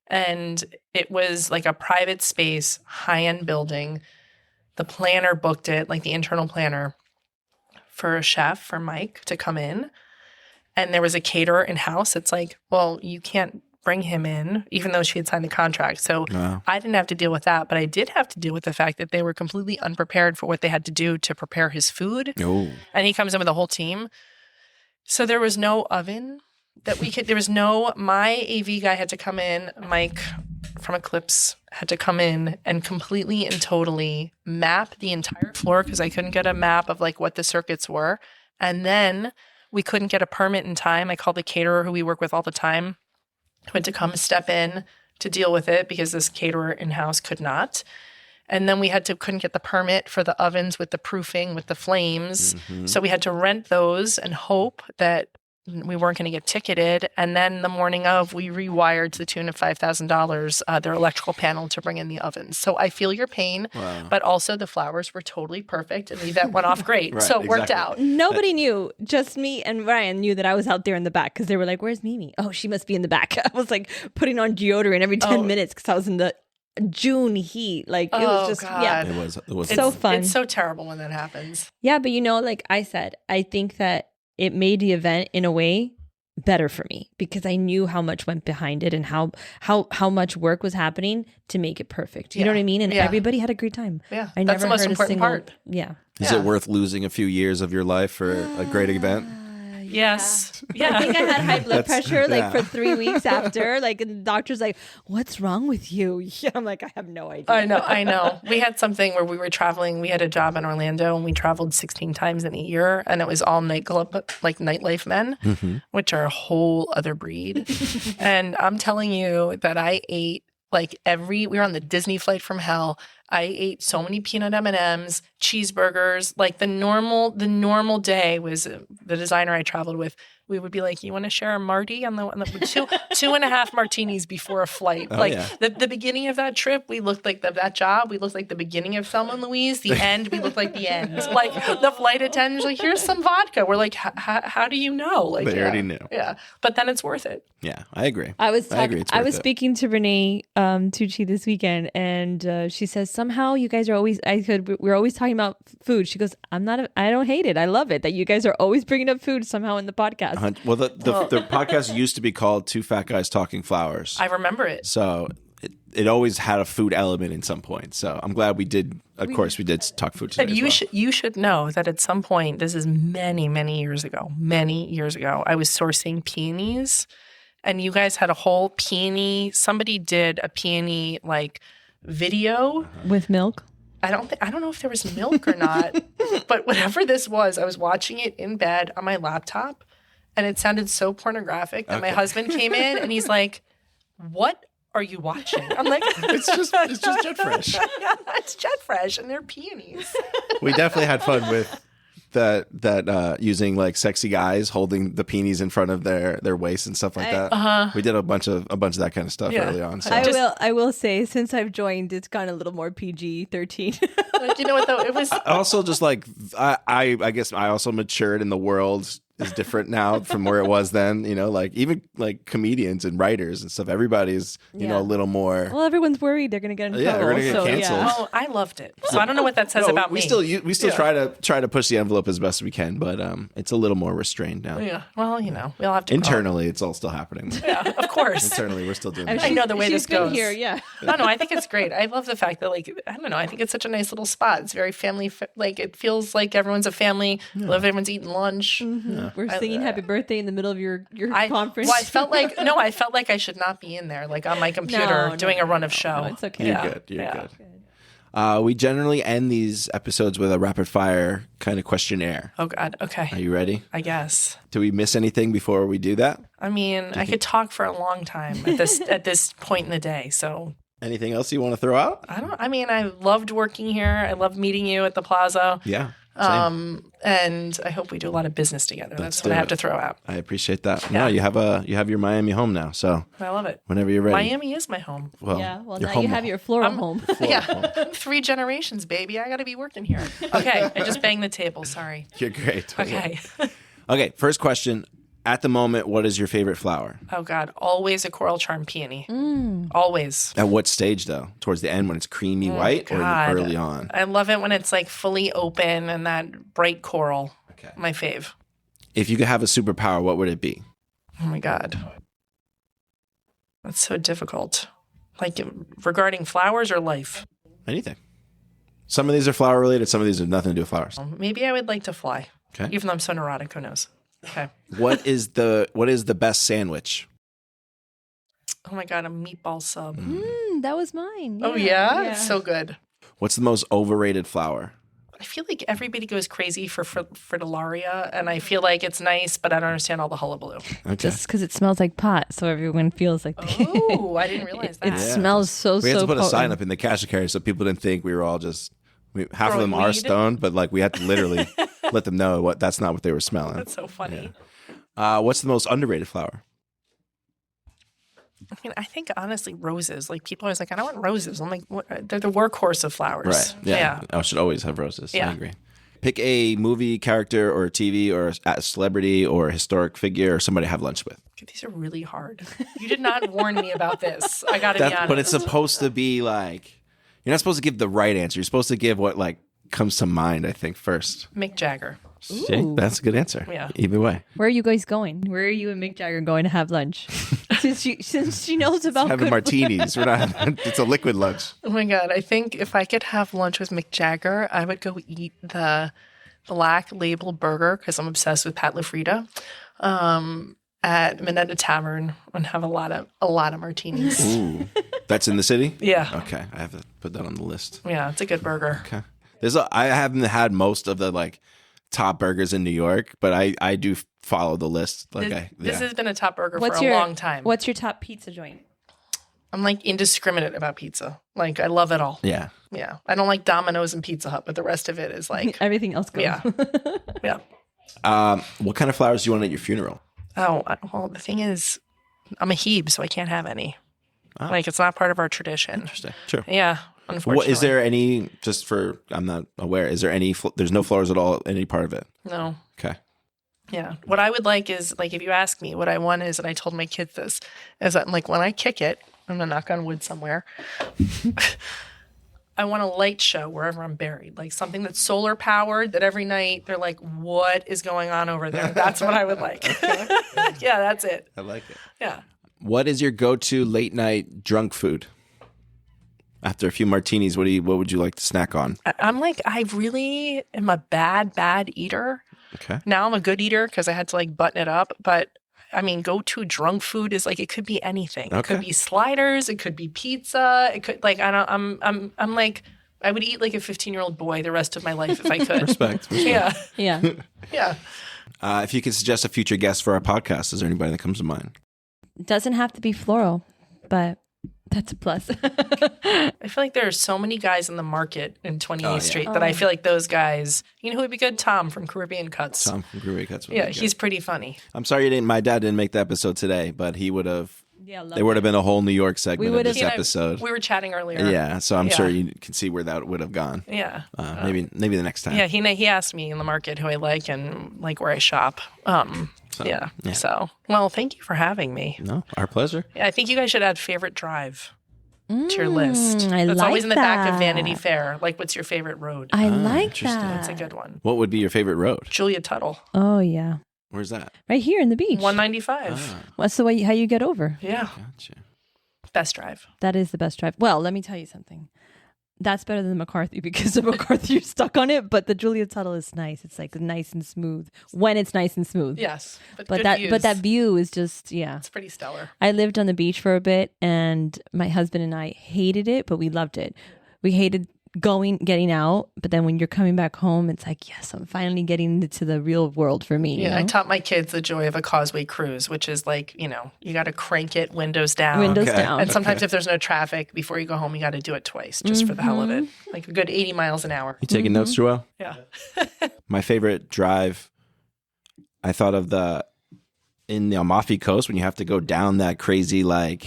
and it was like a private space, high-end building. The planner booked it, like the internal planner, for a chef, for Mike, to come in. And there was a caterer in-house. It's like, well, you can't bring him in, even though she had signed the contract. So I didn't have to deal with that. But I did have to deal with the fact that they were completely unprepared for what they had to do to prepare his food. Oh. And he comes in with a whole team. So there was no oven that we could, my AV guy had to come in, Mike from Eclipse had to come in and completely and totally map the entire floor, because I couldn't get a map of what the circuits were. And then we couldn't get a permit in time. I called the caterer who we work with all the time, who had to come step in to deal with it because this caterer in-house could not. And then we couldn't get the permit for the ovens with the proofing, with the flames. Mm-hmm. So we had to rent those and hope that we weren't going to get ticketed. And then the morning of, we rewired to the tune of $5,000 their electrical panel to bring in the ovens. So I feel your pain, but also the flowers were totally perfect and the event went off great. Right, so it worked out. Nobody knew. Just me and Ryan knew that I was out there in the back, because they were like, where's Mimi? Oh, she must be in the back. I was putting on deodorant every 10 minutes because I was in the June heat. It was just, God. It was so fun. It's so terrible when that happens. Yeah, but like I said, I think that it made the event in a way better for me, because I knew how much went behind it and how much work was happening to make it perfect. You know what I mean? And everybody had a great time. Yeah, I that's never the most heard important part. Yeah. Is it worth losing a few years of your life for a great event? Yes. Yeah. I think I had high blood pressure for 3 weeks after. And the doctor's like, "What's wrong with you?" Yeah, I'm like, I have no idea. I know. We had something where we were traveling. We had a job in Orlando, and we traveled 16 times in a year, and it was all nightclub, nightlife men, which are a whole other breed. And I'm telling you that I ate we were on the Disney flight from hell. I ate so many peanut M&Ms, cheeseburgers. The normal day was the designer I traveled with. We would be like, "You want to share a marty on the 2.5 martinis before a flight?" The beginning of that trip, we looked like that job. We looked like the beginning of Thelma and Louise. The end, we looked like the end. The flight attendants like, "Here's some vodka." We're like, "How do you know?" They already knew. Yeah, but then it's worth it. Yeah, I agree. I was speaking to Renee Tucci this weekend, and she says, somehow you guys are always. We're always talking about food. She goes, I don't hate it. I love it that you guys are always bringing up food somehow in the podcast. Well, the podcast used to be called Two Fat Guys Talking Flowers. I remember it. So it always had a food element in some point. So I'm glad we did. Of course, we did talk food today. You should know that at some point, this is many years ago, I was sourcing peonies, and you guys had a whole peony. Somebody did a peony like video with milk. I don't know if there was milk or not, but whatever this was, I was watching it in bed on my laptop, and it sounded so pornographic that my husband came in and he's like, "What are you watching?" I'm like, it's just Jet Fresh. Yeah, it's Jet Fresh, and they're peonies. We definitely had fun with that using like sexy guys holding the peonies in front of their waist and stuff like that. We did a bunch of that kind of stuff early on. So. I will say, since I've joined, it's gone a little more PG-13. Like, you know what though? It was also just like I guess I also matured, and the world is different now from where it was then. You know, like even like comedians and writers and stuff. Everybody's you know a little more. Well, everyone's worried they're gonna get in trouble. They're gonna get canceled. Oh, I loved it. So I don't know what that says about me. We still try to push the envelope as best we can, but it's a little more restrained now. Yeah. Well, you know, we'll have to internally. It's all still happening. Yeah, of course. Internally, we're still doing. I know the way this goes. Here, yeah. No, I think it's great. I love the fact that like I don't know. I think it's such a nice little spot. It's very family. Like it feels like everyone's a family. Love everyone's eating lunch. Mm-hmm. Yeah. We're singing Happy Birthday in the middle of your conference. Well, I felt like I should not be in there, like on my computer doing a run of show. No, it's okay. You're good. You're good. We generally end these episodes with a rapid fire kind of questionnaire. Oh God. Okay. Are you ready? I guess. Do we miss anything before we do that? I mean, I could talk for a long time at this point in the day. So. Anything else you want to throw out? I loved working here. I loved meeting you at the plaza. Yeah. Same. And I hope we do a lot of business together. That's what I have to throw out. I appreciate that. Yeah. No, you have your Miami home now, so I love it. Whenever you're ready. Miami is my home. Well, now you have your floral home. I'm 3 generations, baby. I got to be working here. Okay, I just banged the table. Sorry. You're great. Okay. Okay. First question. At the moment, what is your favorite flower? Oh, God. Always a coral charm peony. Always. At what stage, though? Towards the end when it's creamy white or early on? I love it when it's like fully open and that bright coral. Okay. My fave. If you could have a superpower, what would it be? Oh, my God. That's so difficult. Like regarding flowers or life? Anything. Some of these are flower related. Some of these have nothing to do with flowers. Maybe I would like to fly. Okay. Even though I'm so neurotic, who knows? Okay. What is the best sandwich? Oh my God, a meatball sub. That was mine. Yeah. Oh yeah? It's so good. What's the most overrated flower? I feel like everybody goes crazy for fritillaria, and I feel like it's nice, but I don't understand all the hullabaloo. Okay. Just because it smells like pot, so everyone feels like. Oh, I didn't realize that. It smells so. We had to put potent. a sign up in the cash and carry so people didn't think we were all just. Half of them are stoned, but like we had to literally let them know that's not what they were smelling. That's so funny. Yeah. What's the most underrated flower? I mean, I think honestly, roses. Like people are always like, I don't want roses. I'm like, they're the workhorse of flowers. Right. Yeah. I should always have roses. Yeah. I agree. Pick a movie character or a TV or a celebrity or a historic figure or somebody to have lunch with. These are really hard. You did not warn me about this. I got to be honest. But it's supposed to be like. You're not supposed to give the right answer. You're supposed to give what like comes to mind, I think, first. Mick Jagger. See, that's a good answer. Yeah. Either way. Where are you guys going? Where are you and Mick Jagger going to have lunch? since she knows about having martinis. We're not. It's a liquid lunch. Oh my God! I think if I could have lunch with Mick Jagger, I would go eat the Black Label Burger because I'm obsessed with Pat LaFrieda. At Minetta Tavern and have a lot of martinis. Ooh, that's in the city? Yeah. Okay, I have to put that on the list. Yeah, it's a good burger. Okay. I haven't had most of the like top burgers in New York, but I do follow the list. Like this has been a top burger for a long time. What's your top pizza joint? I'm like indiscriminate about pizza. Like I love it all. Yeah. Yeah. I don't like Domino's and Pizza Hut, but the rest of it is like everything else goes. Yeah. Yeah. What kind of flowers do you want at your funeral? Oh, well, the thing is, I'm a Hebe, so I can't have any. Like, it's not part of our tradition. Interesting. Sure. Yeah, unfortunately. Is there any, I'm not aware, is there any, there's no flowers at all, any part of it? No. Okay. Yeah. What I would like is, like, if you ask me, what I want is, and I told my kids this, is that, like, when I kick it, I'm going to knock on wood somewhere. I want a light show wherever I'm buried, like something that's solar powered that every night they're like, what is going on over there? That's what I would like. Yeah, that's it. I like it. Yeah. What is your go-to late night drunk food? After a few martinis, what would you like to snack on? I'm like, I really am a bad eater. Okay. Now I'm a good eater because I had to like button it up. But I mean, go-to drunk food is like, it could be anything. Okay. It could be sliders. It could be pizza. It could like, I'm like, I would eat like a 15-year-old boy the rest of my life if I could. Respect. Yeah. Yeah. Yeah. If you could suggest a future guest for our podcast, is there anybody that comes to mind? Doesn't have to be floral, but that's a plus. I feel like there are so many guys in the market in 28th Street that I feel like those guys, you know who would be good? Tom from Caribbean Cuts. Tom from Caribbean Cuts. Yeah, he's pretty funny. I'm sorry my dad didn't make the episode today, but he would have. Yeah, there would have been a whole New York segment of this episode. We were chatting earlier. Yeah, so I'm sure you can see where that would have gone. Yeah. Maybe the next time. Yeah, he asked me in the market who I like and like where I shop. Yeah. So, well, thank you for having me. No, our pleasure. Yeah, I think you guys should add favorite drive to your list. I That's like always in the back of that. Vanity Fair. Like, what's your favorite road? I like interesting. that. That's a good one. What would be your favorite road? Julia Tuttle, Oh yeah, Where's that? right here in the beach. 195. What's the way how you get over? Yeah, Gotcha. best drive. That is the best drive. Well, let me tell you something. That's better than McCarthy because the McCarthy you're stuck on it, but the Julia Tuttle is nice. It's like nice and smooth when it's nice and smooth. Yes, but But good that views. but that view is just It's pretty stellar. I lived on the beach for a bit and my husband and I hated it, but we loved it. We hated getting out, but then when you're coming back home, it's like, yes, I'm finally getting into the real world for me. Yeah, you I know? taught my kids the joy of a causeway cruise, which is like, you got to crank it windows down. Windows Okay. down. And sometimes if there's no traffic, before you go home, you got to do it twice just for the hell of it. Like a good 80 miles an hour. You taking notes, Joelle? Yeah. My favorite drive, I thought of in the Amalfi Coast when you have to go down that crazy, like,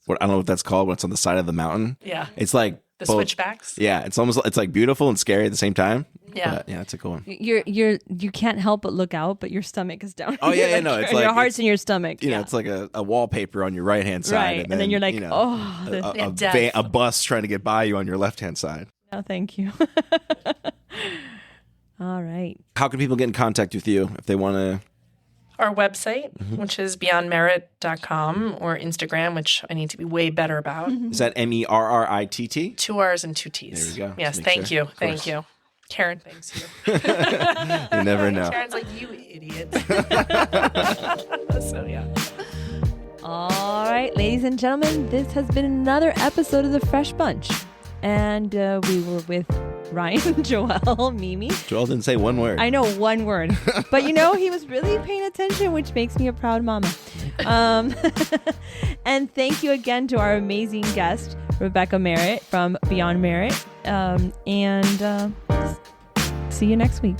I don't know what that's called when it's on the side of the mountain. Yeah. It's like The both- switchbacks. Yeah, it's like beautiful and scary at the same time. Yeah. But, yeah, it's a cool one. You can't help but look out, but your stomach is down. Oh, yeah, yeah, Like, no, it's your like- heart's in your stomach. You know, it's like a wallpaper on your right hand side, Right, and then you're like, death. a bus trying to get by you on your left hand side. No, thank you. All right. How can people get in contact with you if they want to? Our website, which is beyondmerit.com, or Instagram, which I need to be way better about. Is that MERRITT? 2 R's and 2 T's. There we go. Yes, Just make thank sure. you. Of Thank course. you. Karen thanks you. You never know. Karen's like, you idiot. So, yeah. All right, ladies and gentlemen, this has been another episode of The Fresh Bunch. And we were with Ryan, Joel, Mimi. Joel didn't say one word. I know one word, but he was really paying attention, which makes me a proud mama. And thank you again to our amazing guest, Rebecca Merritt from Beyond Merit. And see you next week.